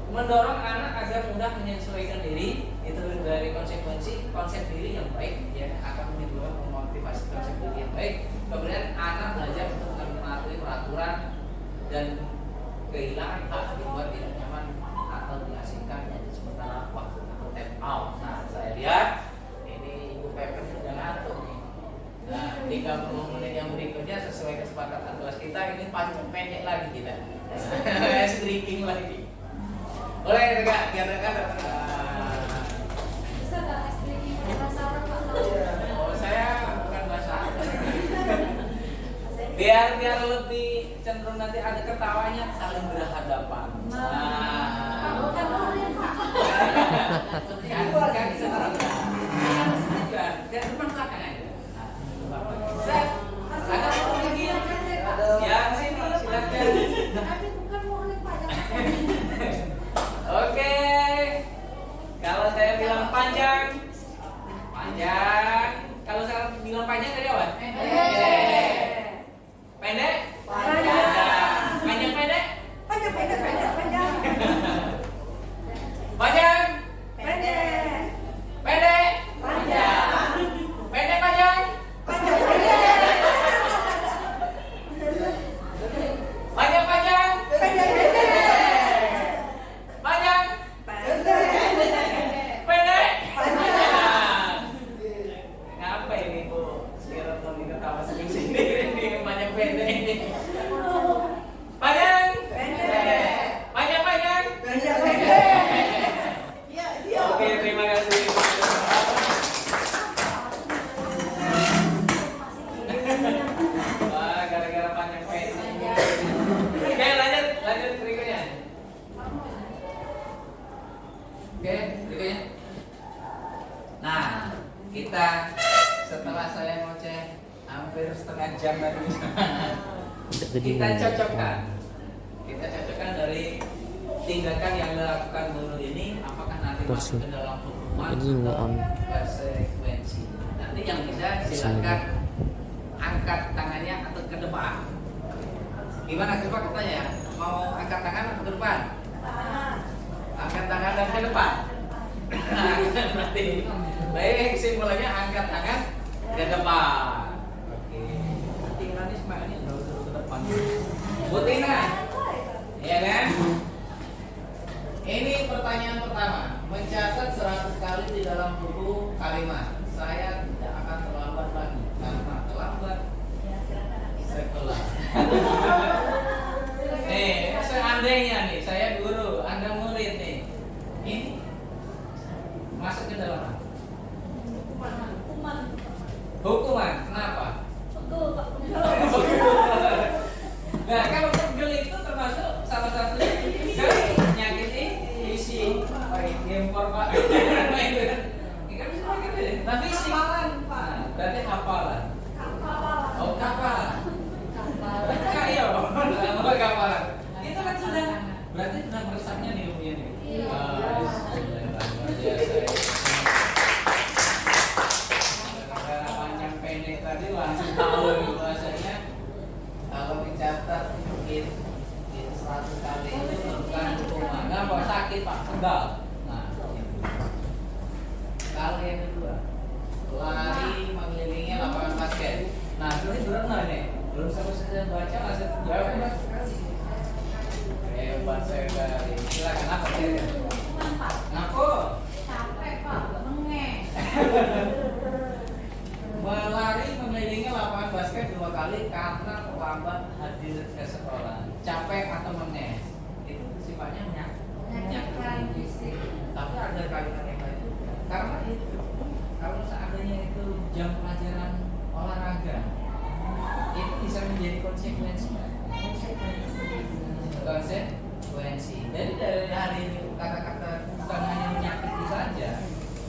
A: mendorong anak agar mudah menyesuaikan diri, itu dari konsekuensi konsep diri yang baik ya akan menimbulkan memotivasi konsep diri yang baik. Kemudian anak belajar untuk mematuhi peraturan dan kehilangan hak dibuat tidak nyaman atau diasingkan, yaitu sementara waktu atau time out. Nah saya lihat ini Ibu Pepen sudah ngantuk nih. Nah 30 menit yang berikutnya sesuai kesepakatan kelas kita ini panjang pendek lagi kita. Streaking lagi. Boleh enggak? Biarkan
G: Bisa nggak streaming bahasa Arab Pak?
A: Oh saya bukan bahasa Arab. Biar lebih cenderung nanti ada ketawanya saling berhadapan.
G: Kamu kan murid Pak.
A: Kan secara dan depan belakang aja. Ada orang lagi ya sini silakan.
G: Kami bukan murid Pak.
A: Oke. Kalau saya bilang panjang. Kalau saya bilang panjang tadi apa? Pendek? Panjang pendek?
B: Panjang.
A: Panjang?
B: Pendek.
A: Pendek?
B: Panjang.
A: Pendek panjang? Panjang panjang? Panjang? Pendek? Ngapa ini Bu? Sekarang mau ketawa sendiri nih panjang pendek ini. Panjang? Panjang? Oke, terima kasih. Wah, gara-gara panjang pendek. Oke, lanjut berikutnya. Oke, berikutnya. Nah, kita setelah saya ngoceh hampir setengah jam tadi, kita cocokkan dari tindakan yang dilakukan guru ini, apakah nanti masuk ke dalam hukuman atau konsekuensi. Nanti yang bisa silakan angkat tangannya atau ke depan. Gimana coba katanya? Mau angkat tangan atau ke depan?
B: Tangan.
A: Angkat tangan dan ke depan. Berarti baik simpulannya angkat tangan ke depan. Oke. Nanti manis makanya dulu ke depan. Bu Tina, ya kan? Ini pertanyaan pertama. Mencatat 100 kali di dalam buku kalimat. Saya tidak akan terlambat lagi karena terlambat sekolah. Seandainya nih saya guru, Anda murid nih. Ini masuk ke dalam apa? Hukuman. Kenapa? Nah, kalau pegel itu termasuk salah satunya kan nyakiti isi gempor Pak. Nah, fisik. Berarti hafalan. Oh, kapalan. Kayo. Kapalan. Itu kan sudah berarti sudah meresapnya nih ilmunya nih. Panjang pendek tadi langsung tahu bahasanya. Kalau dicatat mungkin 100 kali itu bukan hukuman. Kenapa sakit Pak? Pegal. Nah, kalau yang kedua, lari mengelilingi lapangan basket. Nah, ini benar nih. Belum saya baca langsung jawab. Hebat sekali. Silakan apa kira-kira? Ngaku?
F: Capek Pak, mengeng.
A: Melari mengelilingi lapangan basket 2 kali karena terlambat hadir ke sekolah. Capek atau menges? Itu sifatnya menyakitkan fisik. Tapi ada kalimat yang lain. Karena itu, kalau seandainya itu jam pelajaran olahraga, itu bisa menjadi konsekuensi. Jadi dari hari ini kata-kata bukan hanya menyakiti saja,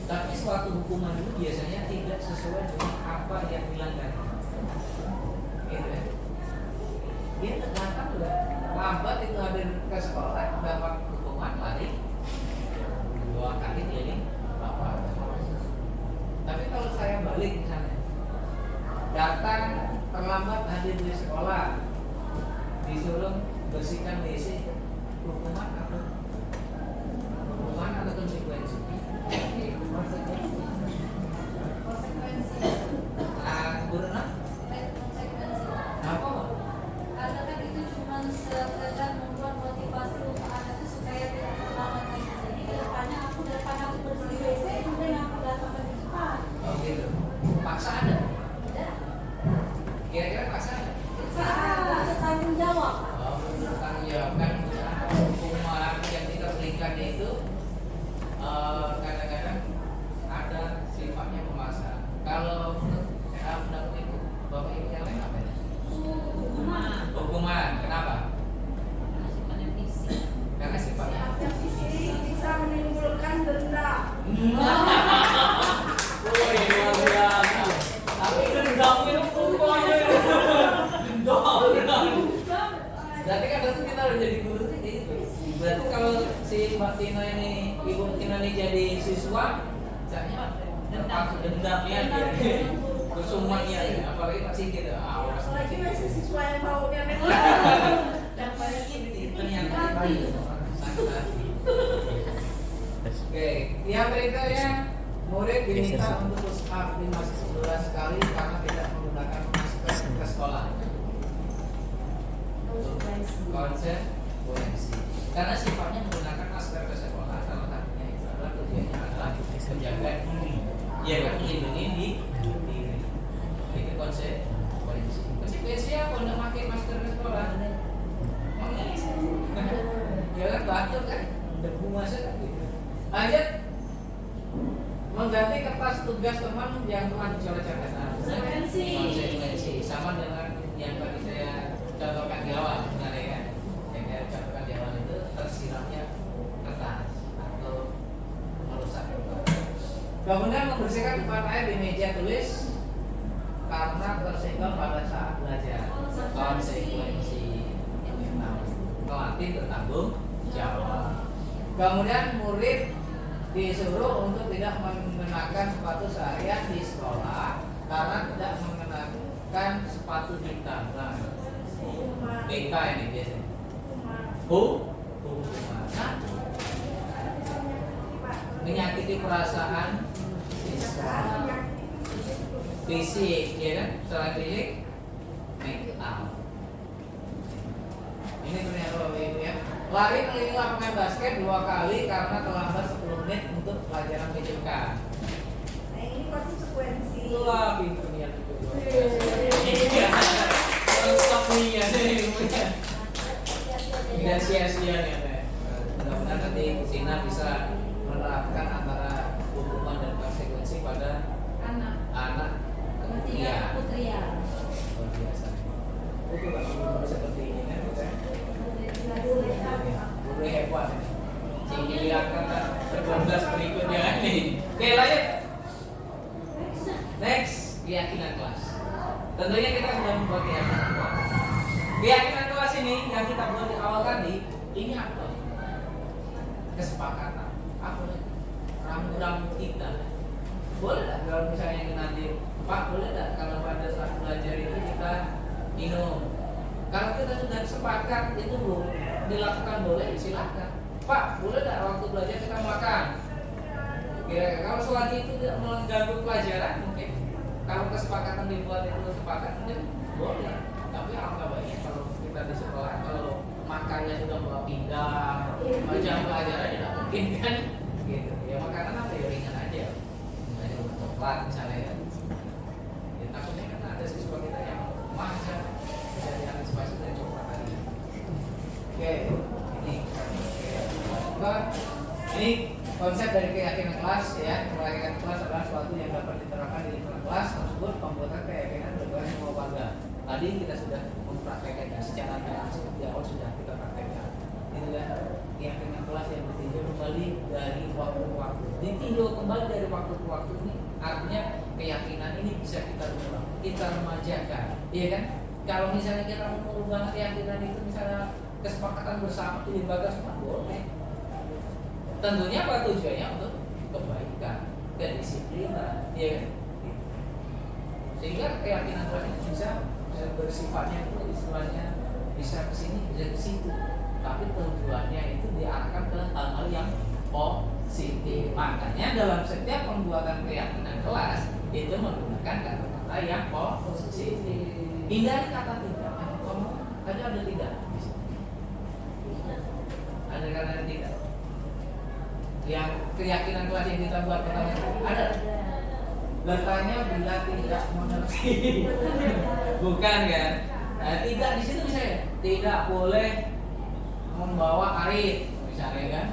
A: tapi suatu hukuman itu biasanya tidak sesuai dengan apa yang dilanggar. Gitu ya. Dia ternyata udah lambat itu hadir ke sekolah, dapat hukuman lari 2 kali keliling lapangan. Tapi kalau saya balik misalnya, datang terlambat hadir di sekolah, disuruh bersihkan WC, hukuman atau konsekuensi? Guruna? Apa?
G: Karena kan itu cuma sekedar membuat motivasi untuk anak itu supaya tidak terlambat lagi. Jadi daripada aku bersih WC, kemudian aku datang ke depan.
A: Oh gitu. Paksa ada?
G: Tidak.
A: Kira-kira paksa ada?
G: Ada tanggung jawab.
A: Oh, bertanggung jawab kan hukuman yang kita berikan itu kadang-kadang ada sifatnya memaksa. Kalau menurut Ibu, Bapak Ibu yang lain apa ya? Hukuman. Kenapa?
F: Sifatnya fisik.
A: Karena sifatnya
B: Yang fisik bisa menimbulkan denda.
A: Woi, luar biasa. Tapi dendam itu pokoknya dendam. Berarti kan itu kita udah jadi guru kayak gitu. Berarti kalau si Mbak Tina ini, Ibu Tina ini jadi siswa, caranya dendamnya dia. Kesumannya ya, apalagi Pak Sigit ya.
B: Apalagi masih siswa yang baunya memang.
A: Dampaknya gitu ternyata sakit hati. Oke, yang berikutnya murid diminta untuk push up 15 kali karena tidak menggunakan masker ke sekolah. Konsekuensi. Karena sifatnya menggunakan masker ke sekolah, salah satunya itu adalah tujuannya adalah menjaga ya kan melindungi diri. Itu konsekuensi. Konsekuensi apa? Tidak pakai masker ke sekolah. Mengelis. Ya kan batuk kan, debu masuk kan gitu. Lanjut. Mengganti kertas tugas teman yang telah dicoret-coret. Konsekuensi. Sama dengan yang tadi saya contohkan di awal, benar ya? Yang saya contohkan di awal itu tersiramnya kertas atau merusak. Kemudian membersihkan tempat air di meja tulis karena tersenggol pada saat belajar. Konsekuensi. Pelatih bertanggung jawab. Kemudian murid disuruh untuk tidak mengenakan sepatu seharian di sekolah karena tidak mengenakan sepatu hitam. Nah, BK ini biasanya. Hukuman. Nah, menyakiti perasaan fisik, ya kan? Selain fisik, mental. Ini ternyata Bapak Ibu ya. Lari keliling lapangan basket 2 kali karena terlambat 10 menit untuk pelajaran PJK.
B: Nah ini konsekuensi.
A: Wah, pinternya itu. Iya. Stop nih ya. Tidak sia-sia ya. Mudah-mudahan nanti Sina bisa menerapkan antara hukuman dan konsekuensi pada anak
F: Iya, putri ya.
A: luar biasa. Itu kalau seperti ini kan guru hebat. Sehingga akan berkelas berikutnya nih. Oke, lanjut. Next, keyakinan kelas. Tentunya kita sudah membuat keyakinan kelas. Keyakinan kelas ini yang kita buat di awal tadi, ini apa? Kesepakatan. Apa? Ramu-ramu kita. Boleh tak kalau misalnya nanti Pak, boleh tak kalau pada saat belajar itu kita minum? Kalau kita sudah sepakat itu dilakukan boleh, silakan. Pak, boleh tak waktu belajar kita makan? Kira-kira kalau selagi itu tidak mengganggu pelajaran mungkin. Kalau kesepakatan dibuat itu sepakat mungkin boleh. Tapi alangkah baiknya kalau kita di sekolah kalau makannya sudah bawa pinggang, jam pelajaran tidak mungkin kan? Gitu. Ya makanan apa ya ringan aja. Misalnya coklat misalnya ya. Ya takutnya kan ada siswa kita yang maksa jadi antisipasi dari coklat tadi. Oke, ini konsep dari keyakinan kelas ya. Keyakinan kelas adalah sesuatu yang dapat diterapkan di lingkungan kelas tersebut. Pembuatan keyakinan berbagai semua warga. Tadi kita sudah mempraktekkannya secara langsung di awal sudah kita praktekkan. Itu ya keyakinan kelas yang ditinjau kembali dari waktu ke waktu. Ditinjau kembali dari waktu ke waktu ini artinya keyakinan ini bisa kita ubah, kita remajakan, iya kan? Kalau misalnya kita mau mengubah keyakinan itu misalnya kesepakatan bersama di lembaga semua boleh. Tentunya apa tujuannya untuk kebaikan, kedisiplinan, ya kan? Sehingga keyakinan kelas itu bisa bersifatnya itu istilahnya bisa ke sini, bisa ke situ. Tapi tujuannya itu diarahkan ke hal-hal yang positif. Makanya dalam setiap pembuatan keyakinan kelas itu menggunakan kata-kata yang positif. Hindari kata tidak. Kamu tadi ada tidak? Ada kata tidak? Yang keyakinan kelas yang kita buat pertama ada. Bertanya bila tidak mengerti. Bukan kan? Nah, tidak di situ misalnya tidak boleh membawa arit misalnya kan.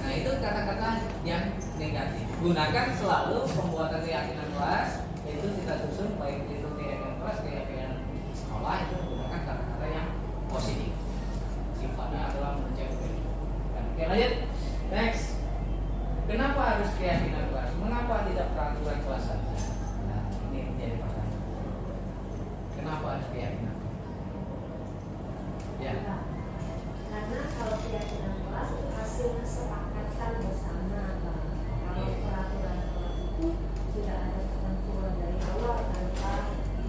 A: Nah itu kata-kata yang negatif. Gunakan selalu pembuatan keyakinan kelas itu kita susun baik itu keyakinan kelas keyakinan sekolah itu menggunakan kata-kata yang positif. Sifatnya adalah menjaga. Oke lanjut. Next. Kenapa harus keyakinan kelas? Mengapa tidak peraturan kelas saja? Nah ini menjadi pertanyaan. Kenapa harus keyakinan? Ya.
B: Karena kalau keyakinan kelas itu hasil kesepakatan bersama. Kalau peraturan kelas itu sudah ada ketentuan dari awal tanpa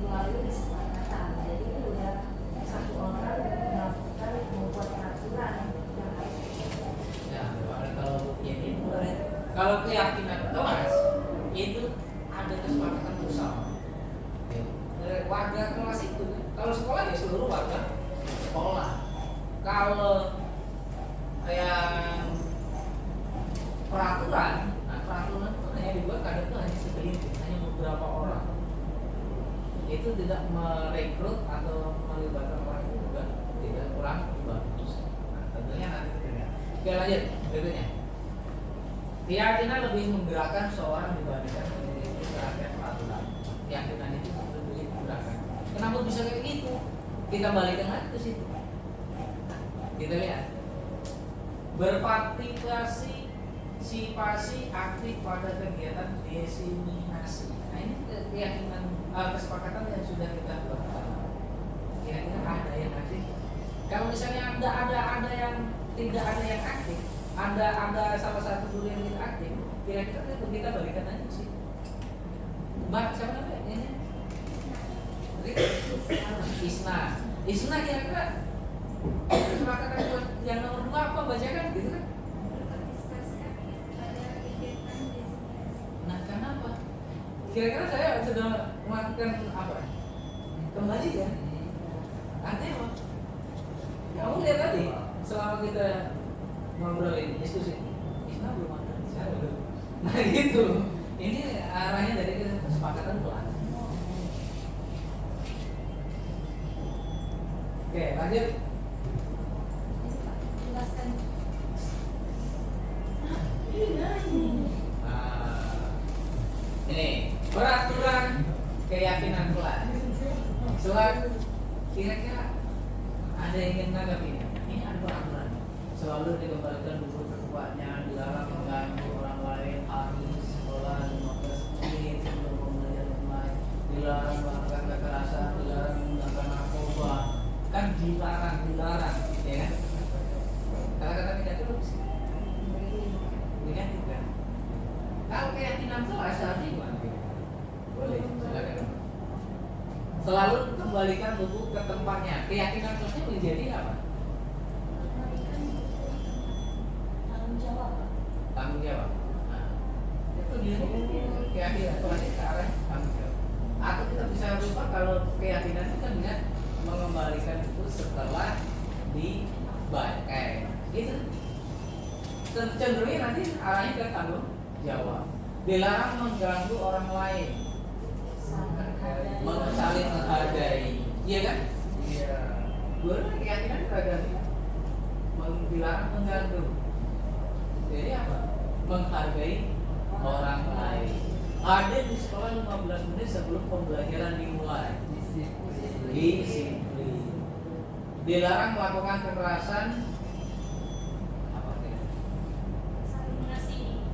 B: melalui kesepakatan. Jadi itu sudah satu orang melakukan membuat peraturan yang baik.
A: Ya, kalau ini kalau keyakinan kelas itu ada kesepakatan bersama. Warga kelas itu, kalau sekolah ya seluruh warga sekolah. Kalau yang peraturan, nah peraturan itu hanya dibuat kadang itu hanya segelintir, hanya beberapa orang. Itu tidak merekrut atau melibatkan orang itu juga tidak kurang bagus. Nah, tentunya nanti kita lihat. Oke lanjut berikutnya. Keyakinan lebih menggerakkan seorang dibandingkan memiliki perhatian peraturan. Keyakinan itu lebih menggerakkan. Kenapa bisa kayak gitu? Kita balikkan lagi ke situ. Kita lihat berpartisipasi aktif pada kegiatan diseminasi. Nah ini keyakinan kesepakatan yang sudah kita buat. Kira-kira ada yang aktif? Kalau misalnya ada yang tidak ada yang aktif, ada salah satu guru yang tidak aktif, kira-kira kita balikan aja sih. Mbak siapa namanya? Isna. Isna kira-kira kesepakatan yang nomor 2 apa bacakan gitu kan? Nah, kenapa? Kira-kira saya sudah melakukan apa? Kembali ya? Artinya apa? Kamu lihat tadi selama kita ngobrol ini, diskusi, Isna belum ada. Nah gitu. Ini arahnya dari kesepakatan pelan. Oke, lanjut.
G: Jelaskan.
A: Ini peraturan keyakinan pelan. Soal kira-kira ada yang ingin menanggapi ini? Ini ada peraturan. Selalu dikembalikan buku terkuatnya, dilarang mengganggu orang lain, harus sekolah 15 menit sebelum pembelajaran mulai, dilarang melakukan kekerasan, dilarang menggunakan narkoba, kan dilarang, ya kan? Kata-kata negatif sih, negatif kan? Kalau keyakinan jelas artinya gimana? Boleh, silakan. Selalu kembalikan buku ke tempatnya. Keyakinan jelasnya menjadi apa?
G: Tanggung jawab.
A: Tanggung jawab. Nah, itu dia keyakinan jelasnya ke arah tanggung jawab. Atau kita bisa lupa kalau keyakinan itu kan bisa mengembalikan itu setelah dibaca. Itu cenderungnya nanti arahnya ke tanggung jawab. Dilarang mengganggu orang lain, saling menghargai, iya kan? Iya. Dua keyakinan beragam. Dilarang mengganggu. Jadi apa? Menghargai orang lain. Hadir di sekolah 15 menit sebelum pembelajaran dimulai. Disiplin. Dilarang melakukan kekerasan. Apa ya?
G: Saling mengasihi.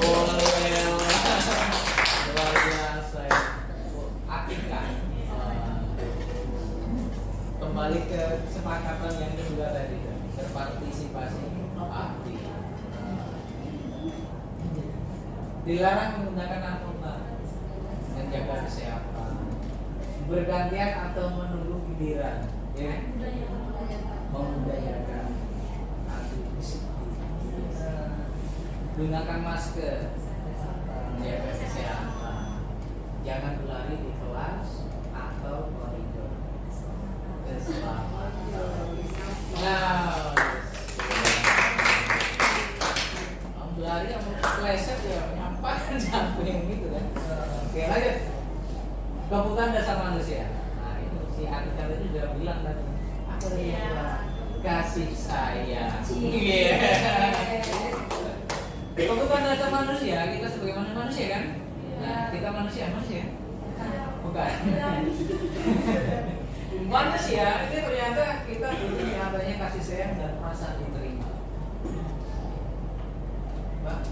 A: Boleh. Luar biasa. Akikah. Kembali ke kesepakatan yang kedua tadi, berpartisipasi aktif. Dilarang menggunakan narkoba, menjaga kesehatan, bergantian atau menunggu giliran, ya, membudayakan, gunakan masker, menjaga kesehatan, jangan berlari di kelas atau koridor, keselamatan. Nah, berlari yang pleset ya nyampak sampai gitu kan. Oke, lanjut. Kebutuhan dasar manusia. Nah, itu si artikel itu sudah bilang tadi. Apa tadi yang bilang? Kasih sayang. Iya. Kebutuhan dasar manusia, kita sebagai manusia kan? Nah, kita manusia. Bukan. Manusia ini ternyata kita butuh yang adanya kasih sayang dan rasa diterima. Pak,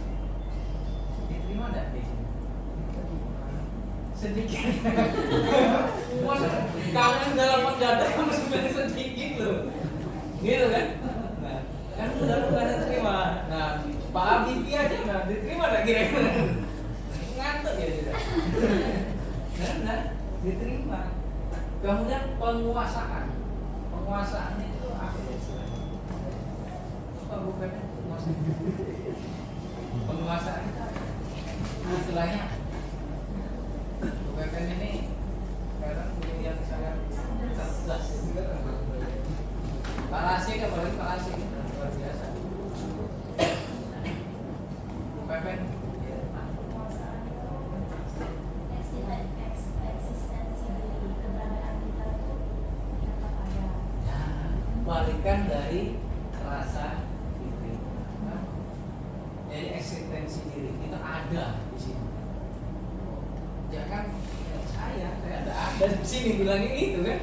A: diterima enggak di sini? Sedikit. Kangen dalam mendadak kamu sebenarnya sedikit loh. Gitu kan? Nah, kan udah enggak diterima. Nah, Pak Habibie aja enggak diterima enggak kira-kira? Ngantuk ya tidak. Nah, diterima. Kemudian penguasaan itu apa istilahnya? Apa bukannya penguasaan itu istilahnya? Bukan ini sekarang yang sangat cerdas juga kan? Pak Rasyid apalagi Pak Rasyid luar biasa. Pepen. Balikan dari rasa diterima. Jadi eksistensi diri kita ada di sini. Jangan saya tidak ada di sini bilangnya itu kan.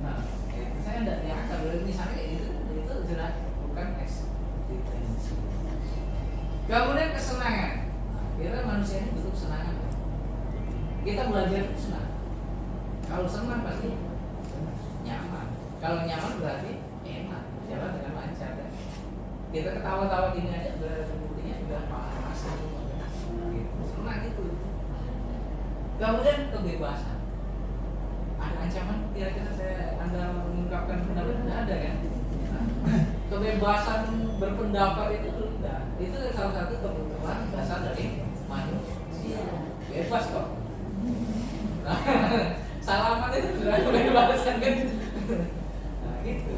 A: Nah, itu saya tidak diangkat misalnya itu jelas bukan eksistensi. Kemudian kesenangan. Kita manusia ini butuh kesenangan. Kita belajar itu senang. Kalau senang pasti nyaman. Kalau nyaman berarti enak, jalan dengan lancar kan? Kita ketawa-tawa gini aja berarti buktinya sudah panas gitu. Senang itu. Kemudian kebebasan. Ada ancaman kira-kira Anda mengungkapkan pendapat tidak ada kan? Kebebasan berpendapat itu rendah. Itu salah satu kebutuhan dasar dari manusia. Bebas kok. Salaman itu sudah kebebasan kan? Nah gitu.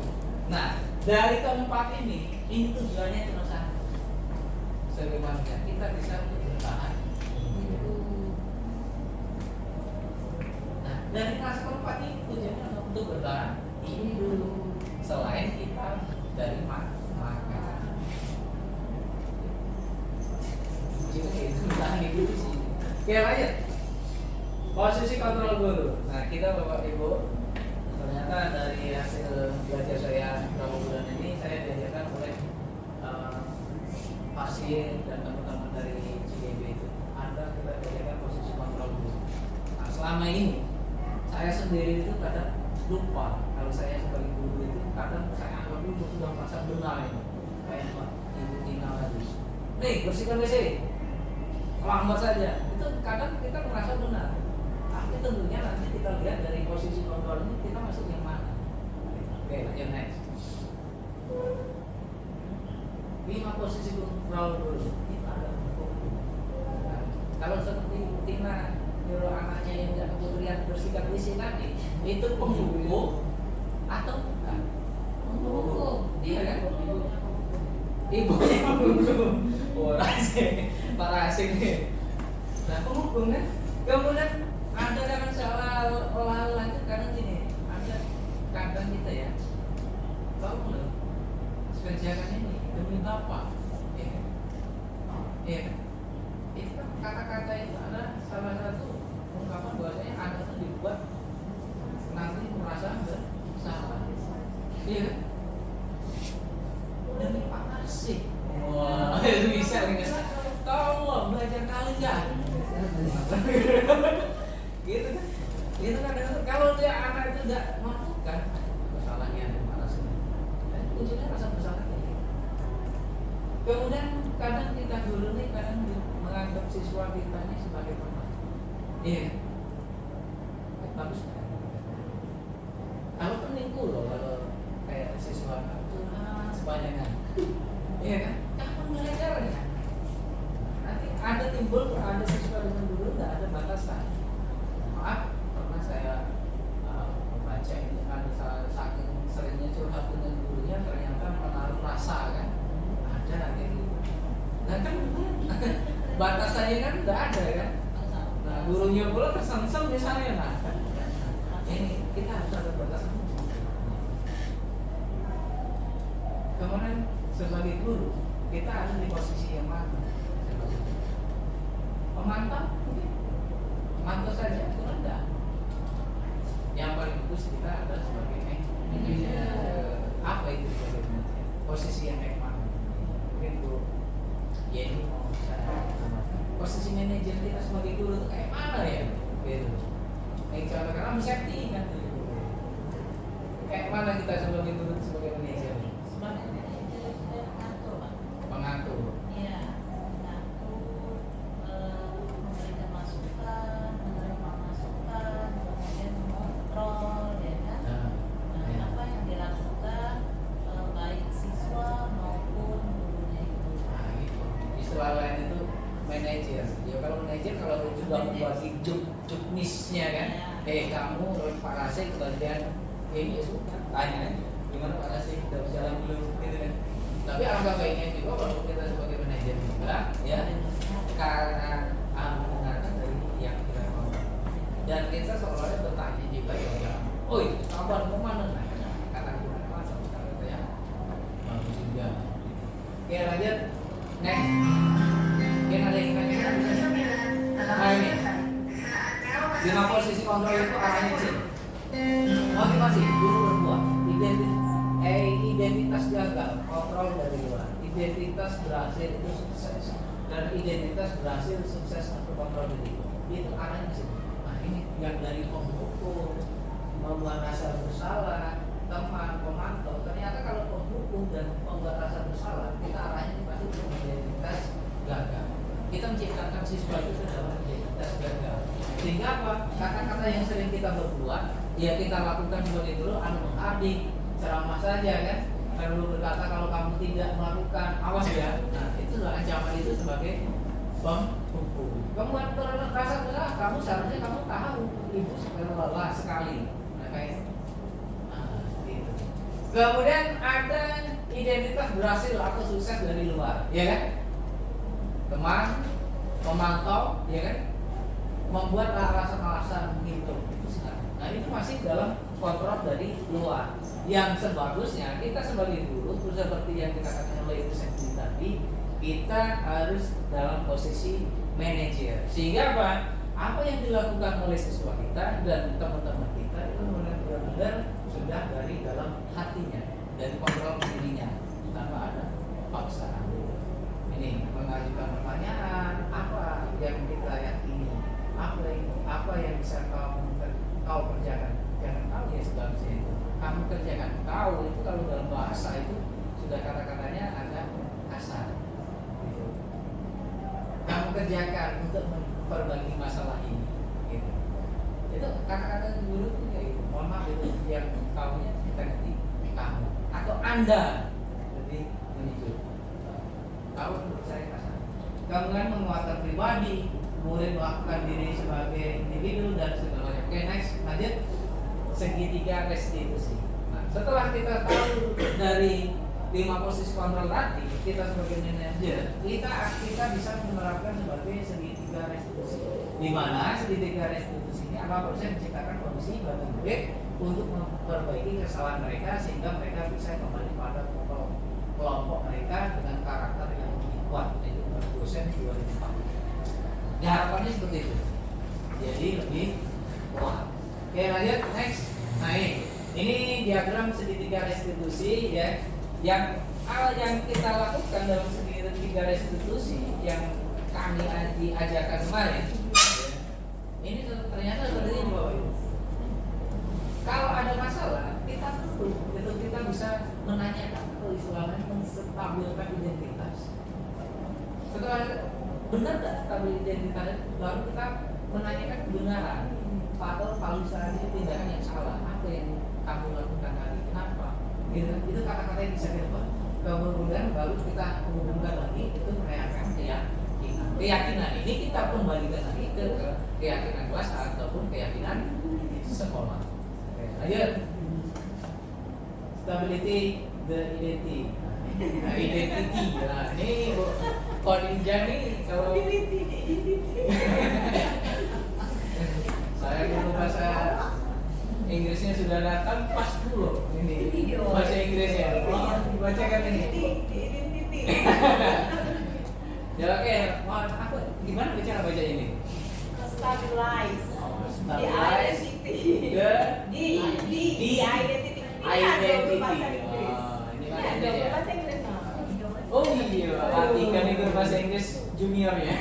A: Nah dari keempat ini tujuannya cuma satu. Sebagai manusia kita bisa bertahan. Nah dari rasa keempat ini tujuannya untuk bertahan hidup. Selain kita dari makan. Itu bertahan hidup sih. Oke lanjut. Posisi kontrol guru. Nah kita Bapak Ibu, ternyata dari hasil belajar saya beberapa bulan ini saya diajarkan oleh pasien dan teman-teman dari CGB itu. Anda kita diajarkan posisi kontrol guru. Nah selama ini saya sendiri itu kadang lupa kalau saya sebagai guru itu kadang saya anggap itu sudah merasa benar itu. Kayak Pak Ibu Tina tadi. Nih bersihkan WC. Lambat saja. Itu kadang kita merasa benar. Tapi tentunya nanti kita lihat dari posisi kontrol ini kita masuk yang mana. Oke, lanjut next. 5 posisi kontrol dulu. Kita ada hukum. Nah, kalau seperti Tina nyuruh anaknya yang tidak kemudian bersikap di sini tadi, itu penghukum atau bukan? Penghukum. Iya kan? Ibunya penghukum. Para asing nih. Nah, penghukum kan? Kemudian ada kadang salah olah lanjut kadang gini, ada kadang kita ya tahu nggak kerjakan ini demi apa? Iya, itu kan kata-kata itu ada salah satu ungkapan bahwasanya ada itu dibuat nanti merasa bersalah. Iya, demi apa sih? Wah, itu bisa nih. Tolong belajar kalian. Gitu kan? Gitu kan? Kalau dia anak itu tidak melakukan kesalahannya ada mana sih? Dan kuncinya rasa bersalah ini. Kemudian kadang kita dulu nih kadang menganggap siswa kita ini sebagai pemain. Iya. Bagus. Kalau peningku loh kalau kayak siswa itu sebanyakan. Iya kan? Kapan belajarnya? Nanti ada timbul ada siswa dengan guru tidak ada batasan. Maaf, pernah saya membaca ini ada saking seringnya curhat dengan gurunya ternyata menaruh rasa kan ada kayak gitu. Nah kan batasannya kan tidak ada kan. Nah gurunya pula kesengsem misalnya nah ini kita harus ada batasan. Kemudian sebagai guru kita harus di posisi yang mana? Pemantau mungkin mantau saja itu rendah. Yang paling bagus kita adalah sebagai apa itu sebagai manajer? Posisi yang kayak mana? Mungkin Bu Yeni mau bicara posisi manajer kita sebagai guru itu kayak mana ya? Gitu. Contoh karena safety kan kayak mana kita sebagai guru sebagai manajer?
F: Sebagai manajer pengatur, Pak.
A: Pengatur.
F: Iya. Memberikan masukan, menerima masukan, kemudian mengontrol, ya kan? Nah, apa yang dilakukan baik siswa maupun gurunya itu.
A: Nah, gitu. Istilah lain itu manajer. Ya kalau manajer kalau sudah membagi juknisnya kan, kamu Pak Rasik kebagian ini sudah tanya aja gimana Pak Rasik kita berjalan belum gitu kan. Tapi alangkah baiknya juga kalau kita sebagai manajer juga ya karena mendengarkan dari yang kita mau dan kita seolah-olah bertanya juga ya kabar kemana nah kata kita langsung kita ya bagus juga. Oke lanjut next. Mungkin ada yang tanya nah ini 5 posisi kontrol itu arahnya ke sini. Motivasi guru berbuat identitas gagal kontrol dari luar, identitas berhasil itu sukses dan identitas berhasil sukses atau kontrol diri itu arahnya ke sini. Nah ini yang dari penghukum membuat rasa bersalah teman pemantau ternyata kalau penghukum dan pembuat rasa bersalah kita arahnya pasti ke identitas gagal. Kita menciptakan siswa itu dalam identitas gagal sehingga apa? Kata-kata yang sering kita berbuat, ya kita lakukan seperti dulu, adik ceramah saja kan. Lalu berkata kalau kamu tidak melakukan, awas ya. Nah, itulah ancaman itu sebagai penghukum. Kamu merasa bersalah, kamu seharusnya kamu tahu ibu lelah sekali. Nah, kayak gitu. Kemudian ada identitas berhasil atau sukses dari luar, ya kan? Teman, memantau, ya kan? Membuat alasan-alasan gitu. Nah, itu masih dalam kontrol dari luar. Yang sebagusnya kita sebagai guru, seperti yang kita katakan oleh Ibu Sekti tadi, kita harus dalam posisi manajer. Sehingga apa? Apa yang dilakukan oleh siswa kita dan teman-teman kita itu benar-benar sudah dari dalam hatinya, dari kontrol dirinya, tanpa ada paksaan. Ini mengajukan pertanyaan, apa yang kita yakini, apa yang bisa kau kerjakan. Jangan tahu ya sebagusnya itu. Kamu kerjakan, kau itu kalau dalam bahasa itu sudah kata-katanya agak kasar. Gitu. Kamu kerjakan untuk memperbaiki masalah ini. Gitu. Itu kata-kata guru itu kayak gitu. Mohon maaf itu yang kaunya kita ganti kamu atau anda lebih menyebut. Kau menurut saya kasar. Kemudian menguatkan pribadi, kemudian melakukan diri sebagai individu dan segalanya. Oke, next, lanjut. Segitiga restitusi. Nah, setelah kita tahu dari 5 posisi kontrol tadi, kita sebagai manajer, kita bisa menerapkan sebagai segitiga restitusi. Di mana segitiga restitusi ini apa proses menciptakan kondisi bagi murid untuk memperbaiki kesalahan mereka sehingga mereka bisa kembali pada kelompok mereka dengan karakter yang lebih kuat, yaitu dosen 2004. Ya, harapannya seperti itu. Jadi lebih kuat. Oke, lanjut next. Nah, ini diagram segitiga restitusi ya. Yang kita lakukan dalam segitiga restitusi yang kami diajarkan kemarin. Ini ternyata seperti ini Bapak Ibu. Kalau ada masalah, kita bisa menanyakan atau istilahnya menstabilkan identitas. Setelah benar nggak stabil identitas, baru kita menanyakan kebenaran. Atau kalau misalnya tindakan yang salah, apa yang kamu lakukan tadi, kenapa? Gitu. Itu kata-kata yang bisa kita buat. Kemudian baru kita hubungkan lagi itu menanyakan keyakinan. Keyakinan ini kita kembalikan lagi ke keyakinan kelas ataupun keyakinan sekolah. Lanjut. Stability the identity. Nah, identity. Nah, ini Kodinja nih kalau saya dulu bahasa Inggrisnya sudah datang pas dulu ini bahasa Inggrisnya. Dibacakan ini. Ya oke, aku gimana bicara baca ini?
B: Stabilize.
A: Stabilize.
B: Identity.
A: Ini bahasa Inggris. Oh iya, artikan itu bahasa Inggris juniornya.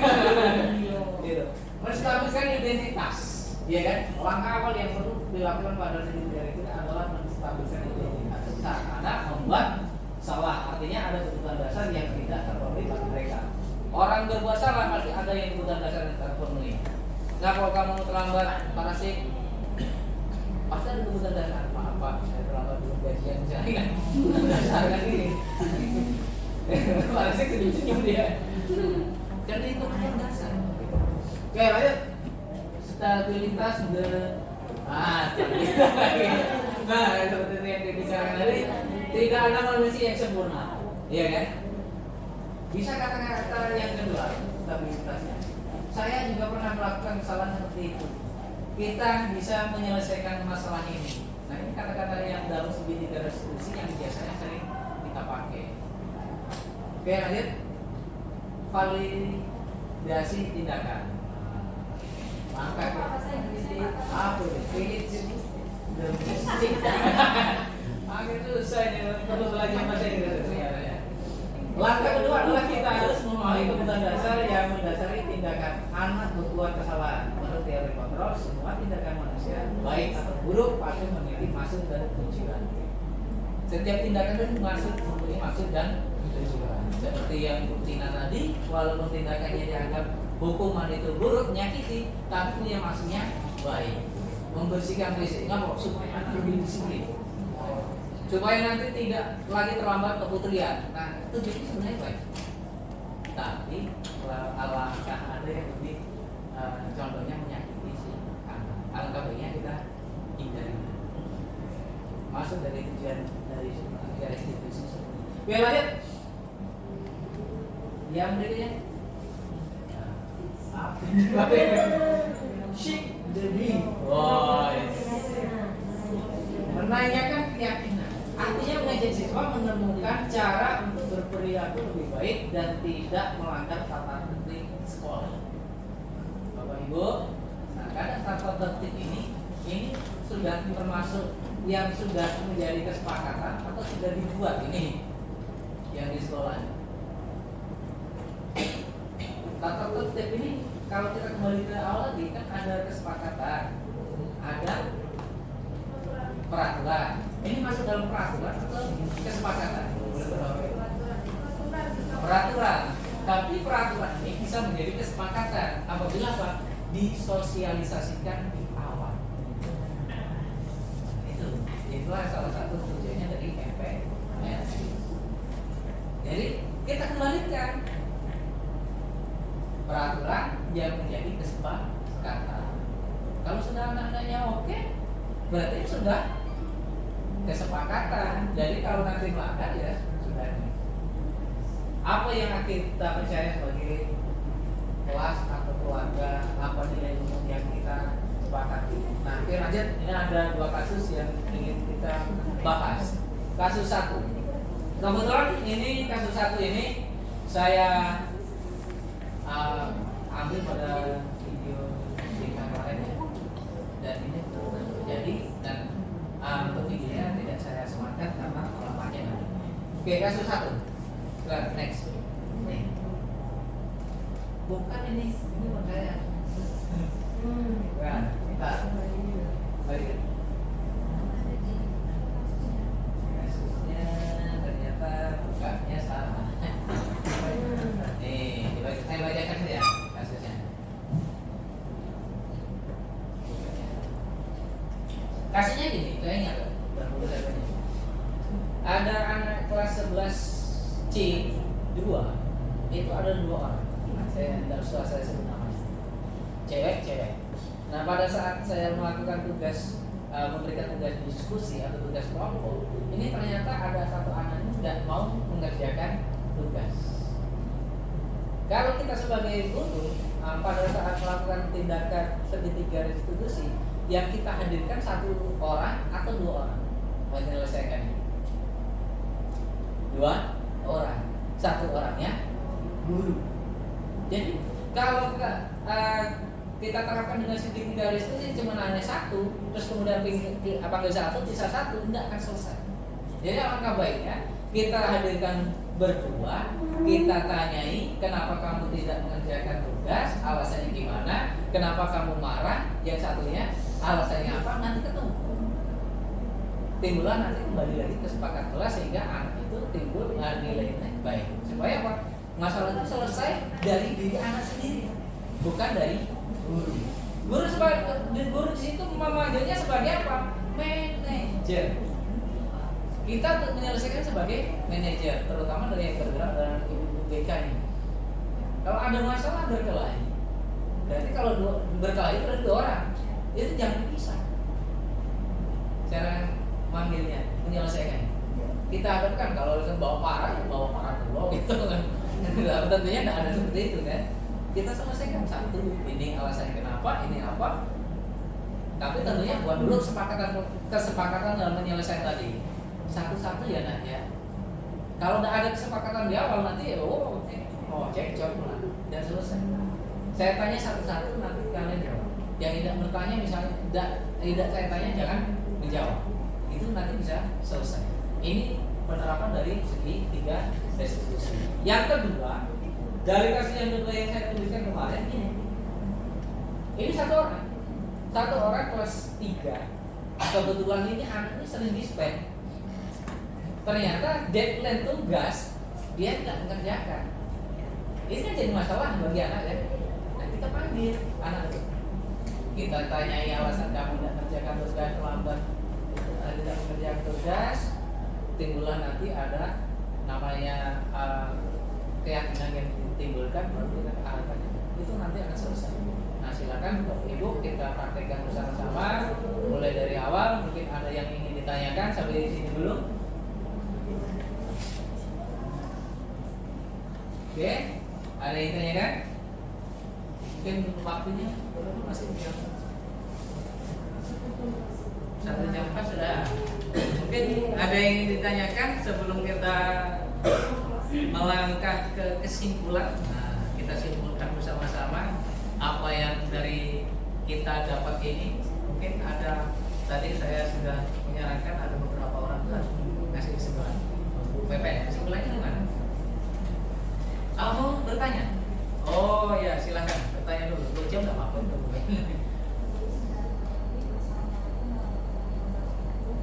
A: Gitu. Menstabilkan identitas. Ya kan, langkah awal yang perlu dilakukan pada segitiga itu adalah menstabilkan identitas. Karena membuat salah, artinya ada kebutuhan dasar yang tidak terpenuhi bagi mereka. Orang berbuat salah pasti ada yang kebutuhan dasar yang terpenuhi. Nah, kalau kamu terlambat, parasik, pasti ada kebutuhan dasar. Maaf Pak, saya terlambat belum gajian misalnya kan. Dasar kan ini. Parasik senyum dia. Jadi itu kebutuhan dasar. Oke, lanjut. Stabilitas stabilitas. Nah, seperti yang dibicarakan tadi, tidak ada manusia yang sempurna, iya kan? Bisa kata-kata yang kedua, stabilitasnya. Saya juga pernah melakukan kesalahan seperti itu. Kita bisa menyelesaikan masalah ini. Nah, ini kata-kata yang dalam segitiga restitusi yang biasanya sering kita pakai. Oke, lanjut. Validasi tindakan. Maka apa itu? Makin susah ini perlu belajar bahasa Inggris ternyata ya. Langkah kedua adalah kita harus memahami kebutuhan dasar yang mendasari tindakan anak berbuat kesalahan. Menurut teori kontrol, semua tindakan manusia baik atau buruk pasti memiliki maksud dan tujuan. Setiap tindakan itu mempunyai maksud dan tujuan. Seperti yang Tina tadi, walaupun tindakannya dianggap hukuman itu buruk, menyakiti, tapi punya maksudnya baik, membersihkan fisik, ngapa? Supaya anak lebih disiplin, supaya nanti tidak lagi terlambat keputrian. Nah, itu jadi sebenarnya baik. Tapi alangkah ada yang lebih contohnya menyakiti si anak. Alangkah baiknya kita hindari. Masuk dari tujuan dari institusi. Oke, lanjut. Yang berikutnya. Syik demi. Wah. Menanyakan keyakinan. Artinya mengajak siswa menemukan cara untuk berperilaku lebih baik dan tidak melanggar tata tertib sekolah. Bapak Ibu, nah karena tata tertib ini sudah termasuk yang sudah menjadi kesepakatan atau sudah dibuat ini yang di sekolah. Tata tertib ini kalau kita kembali ke awal lagi kan ada kesepakatan, ada peraturan. Ini masuk dalam peraturan atau kesepakatan? Peraturan. Tapi peraturan ini bisa menjadi kesepakatan apabila apa? Disosialisasikan di awal. Itulah salah satu tujuannya dari MPS. Jadi kita kembalikan peraturan yang menjadi kesepakatan. Kalau sudah anak-anaknya oke, berarti sudah kesepakatan. Jadi kalau nanti melanggar ya sudah. Apa yang kita percaya sebagai kelas atau keluarga, apa nilai umum yang kita sepakati. Nah, oke lanjut. Ini ada 2 kasus yang ingin kita bahas. Kasus 1. Kebetulan ini kasus 1 ini saya ambil pada video di kemarin ya. Dan ini terjadi dan untuk videonya tidak saya sematkan karena lamanya. Oke, kasus 1. Silakan next. Nih. Bukan ini menurut saya. Bukan. Baik. Kasusnya ternyata bukannya sama. Nih, saya bacakan saja kasusnya. Kasusnya gini, kayaknya ada anak kelas 11 C 2 itu ada 2 orang. Nah, saya tidak usah saya sebut nama. Cewek. Nah, pada saat saya melakukan tugas memberikan tugas diskusi atau tugas kelompok, ini ternyata ada satu anak yang tidak mau mengerjakan tugas. Kalau kita sebagai guru pada saat melakukan tindakan segitiga restitusi, yang kita hadirkan 1 orang atau 2 orang menyelesaikan. 2 orang, 1 orangnya guru. Jadi kalau kita terapkan dengan segitiga restitusi cuma hanya 1, terus kemudian panggil 1, bisa 1, tidak akan selesai. Jadi alangkah baiknya kita hadirkan berdua, kita tanyai kenapa kamu tidak mengerjakan tugas, alasannya gimana, kenapa kamu marah, yang satunya alasannya apa, nanti ketemu. Timbullah nanti kembali lagi kesepakatan kelas sehingga anak itu timbul nilainya baik. Supaya apa? Masalah itu selesai dari diri anak sendiri, bukan dari guru. Guru di situ memanggilnya sebagai apa? Manajer. Kita untuk menyelesaikan sebagai manajer, terutama dari yang bergerak dengan ibu BK ini. Kalau ada masalah berkelahi, berarti kalau berkelahi itu ada 2 orang, itu jangan dipisah. Cara manggilnya, menyelesaikan. Kita harapkan kalau bawa parah dulu gitu kan. Tentunya tidak ada seperti itu kan. Kita selesaikan 1, ini alasannya kenapa, ini apa. Tapi tentunya buat dulu kesepakatan dalam menyelesaikan tadi. Satu-satu ya nak ya. Kalau tidak ada kesepakatan di awal nanti cekcok dan selesai. Saya tanya satu-satu nanti kalian jawab. Yang tidak bertanya misalnya tidak saya tanya jangan menjawab. Itu nanti bisa selesai. Ini penerapan dari segi 3 restitusi. Yang kedua, dari kasus yang kedua yang saya tuliskan kemarin ini 1 orang. 1 orang kelas 3. Kebetulan ini anak ini sering dispek. Ternyata deadline tugas dia tidak mengerjakan. Ini kan jadi masalah bagi anak ya. kita panggil anak itu, kita tanyai alasan kamu tidak kerjakan tugas, terlambat tidak mengerjakan tugas, timbullah nanti ada namanya keyakinan yang ditimbulkan, baru kita alasannya itu nanti akan selesai. Nah silakan Ibu kita praktekkan bersama-sama mulai dari awal. Mungkin ada yang ingin ditanyakan sampai di sini dulu. Oke, ada yang ditanyakan? Mungkin waktunya masih jam 1:04 sudah. Mungkin ada yang ingin ditanyakan sebelum kita melangkah ke kesimpulan. Nah, kita simpulkan bersama-sama apa yang dari kita dapat ini. Mungkin ada, tadi saya sudah menyarankan ada beberapa orang tuh ngasih kesimpulan. Pepe, kesimpulannya gimana? Kalau mau bertanya? Oh ya, silakan bertanya dulu. 2 jam nggak apa-apa.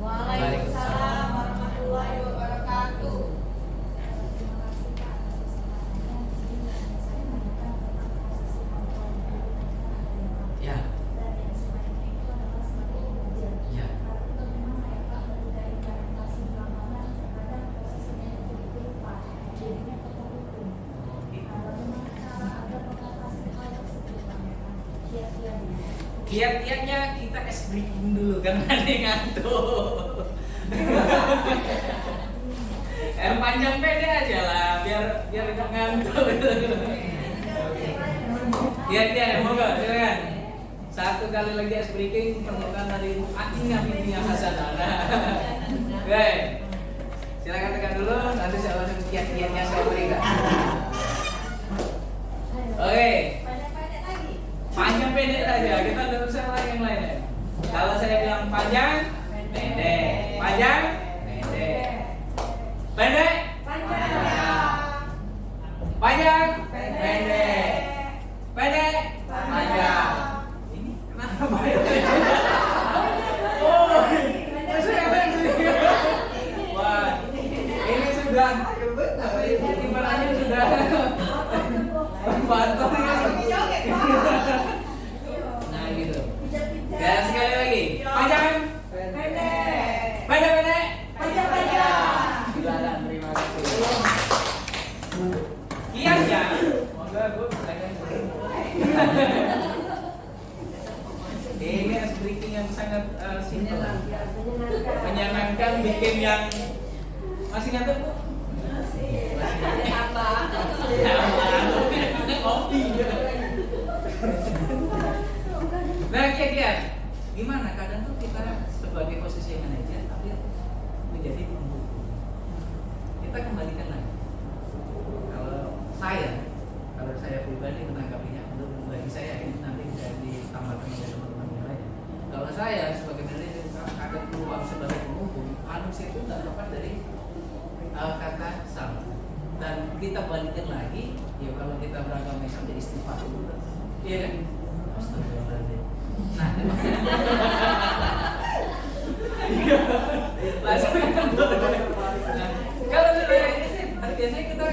F: Waalaikumsalam warahmatullahi wabarakatuh.
A: Ya. Ya. Kiat-kiatnya kita es breaking dulu karena ada ngantuk. Air panjang pede aja lah biar nggak ngantuk. Kiat-kiat mau nggak? Silakan. 1 kali lagi es breaking permintaan dari Atinga Bintinya Hasanah. Oke. Silakan tekan dulu, nanti saya langsung kiat-kiatnya saya berikan. Oke. Panjang pendek saja, kita tidak usah yang lain. Kalau saya bilang panjang, pendek, panjang, pendek, pendek, panjang, pendek, pendek, panjang. Ini kenapa banyak? Oh, wah, ini sudah ibaratnya sudah bantengnya. Nah gitu. Dan sekali lagi, panjang, pendek, pendek, panjang. Silakan, terima kasih. Kiasnya, moga gue ini es breaking yang sangat simpel, menyenangkan, bikin yang masih ngantuk Bu? Kopi. Nah, kiat-kiat gimana? Kadang tuh kita sebagai posisi manajer tapi menjadi pemburu. Kita kembalikan lagi. Kalau saya pribadi menanggapinya untuk bagi saya ini nanti bisa ditambahkan oleh teman-teman yang lain. Kalau saya sebagai manajer ada peluang sebagai penghubung, manusia itu tidak lepas dari kata sama. Dan kita balikin lagi, ya kalau kita beragama Islam jadi istighfar dulu, iya kan? Astagfirullahaladzim. Nah, kalau sudah ini sih, biasanya kita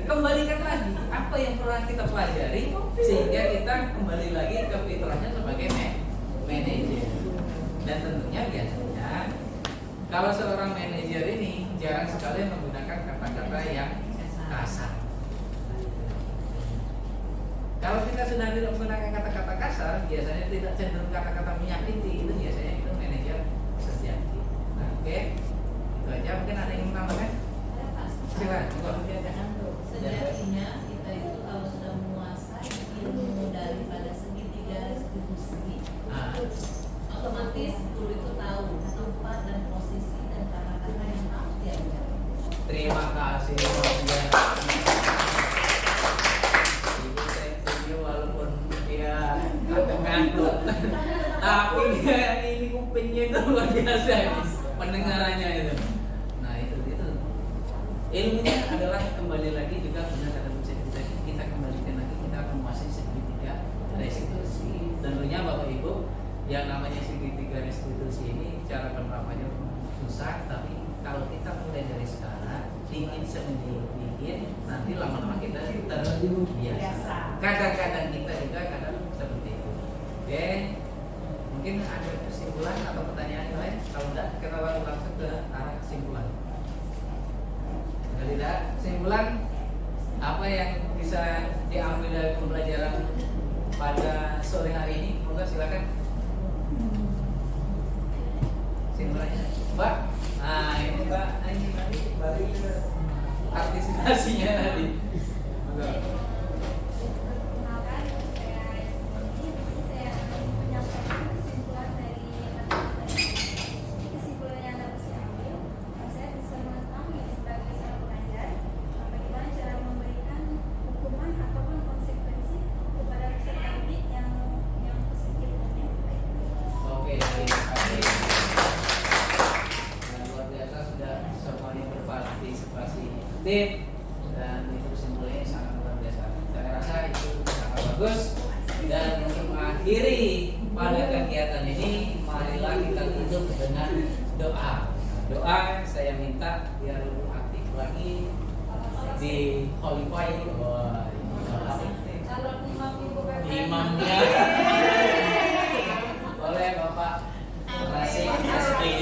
A: kembalikan lagi apa yang pernah kita pelajari, sehingga kita kembali lagi ke fitrahnya sebagai manajer. Dan tentunya biasanya kalau seorang manajer ini jarang sekali menggunakan kata-kata yang kasar. Kalau kita sudah tidak menggunakan kata-kata kasar, biasanya tidak cenderung kata-kata menyakiti, itu biasanya itu manajer sejati. Nah, oke, itu aja. Mungkin ada yang menambahkan? Silakan.
F: Sejatinya kita itu kalau sudah menguasai ilmu daripada segitiga restitusi, otomatis guru itu tahu tempat dan posisi dan kata-kata yang harus diajar.
A: Terima kasih. Ibu saya setuju walaupun dia agak ngantuk, tapi dia ini kupingnya itu luar biasa pendengarannya itu. Nah itu ilmunya adalah kembali lagi juga benar kata Bu Siti, kita kembalikan lagi, kita akan menguasai segitiga restitusi. Tentunya Bapak Ibu, yang namanya segitiga restitusi ini cara penerapannya susah, tapi kalau kita mulai dari sekarang dikit sedikit, nanti lama-lama kita terbiasa. Kadang-kadang kita juga kadang seperti itu. Oke, mungkin ada kesimpulan atau pertanyaan yang lain? Kalau tidak, kita langsung ke arah kesimpulan. Kalau tidak, kesimpulan apa yang bisa diambil dari pembelajaran pada sore hari ini? Moga silakan. Kesimpulannya, Mbak. Nah ini Mbak, ini nanti baru partisipasinya tadi.
G: Perkenalkan, saya akan menyampaikan kesimpulan dari kesimpulan yang dapat saya ambil. Saya bisa mengetahui sebagai seorang pengajar bagaimana cara memberikan hukuman ataupun konsekuensi kepada peserta didik yang positif dan yang baik.
A: Oke, terima kasih. Luar biasa sudah semuanya berpartisipasi aktif dan itu kesimpulannya sangat luar biasa. Saya rasa itu sangat bagus. Dan untuk mengakhiri pada kegiatan ini, marilah kita tutup dengan doa. Doa saya minta biar lebih aktif lagi di qualify imamnya. Boleh Bapak Rasik SPD.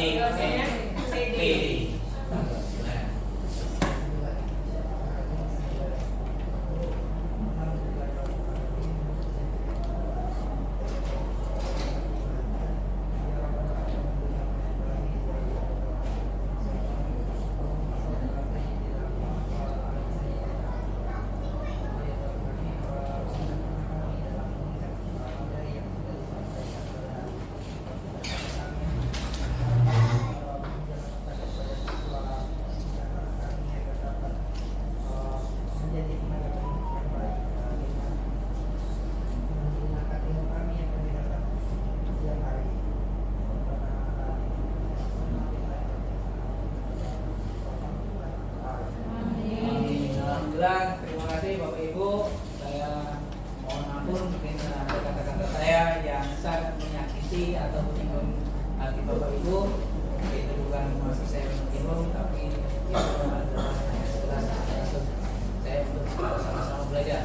A: Alhamdulillah, terima kasih Bapak Ibu. Saya mohon ampun mungkin ada kata-kata saya yang sangat menyakiti atau menyinggung hati Bapak Ibu. Itu bukan maksud saya menyinggung, tapi itu adalah jelas maksud saya untuk kita sama-sama belajar.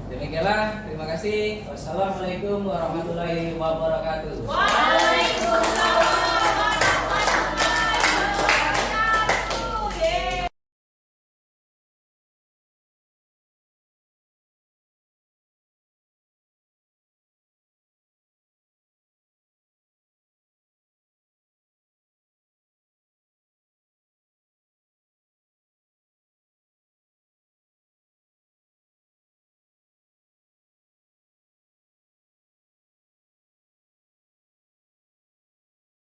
A: Demikianlah, terima kasih. Wassalamualaikum warahmatullahi wabarakatuh.
F: Waalaikumsalam.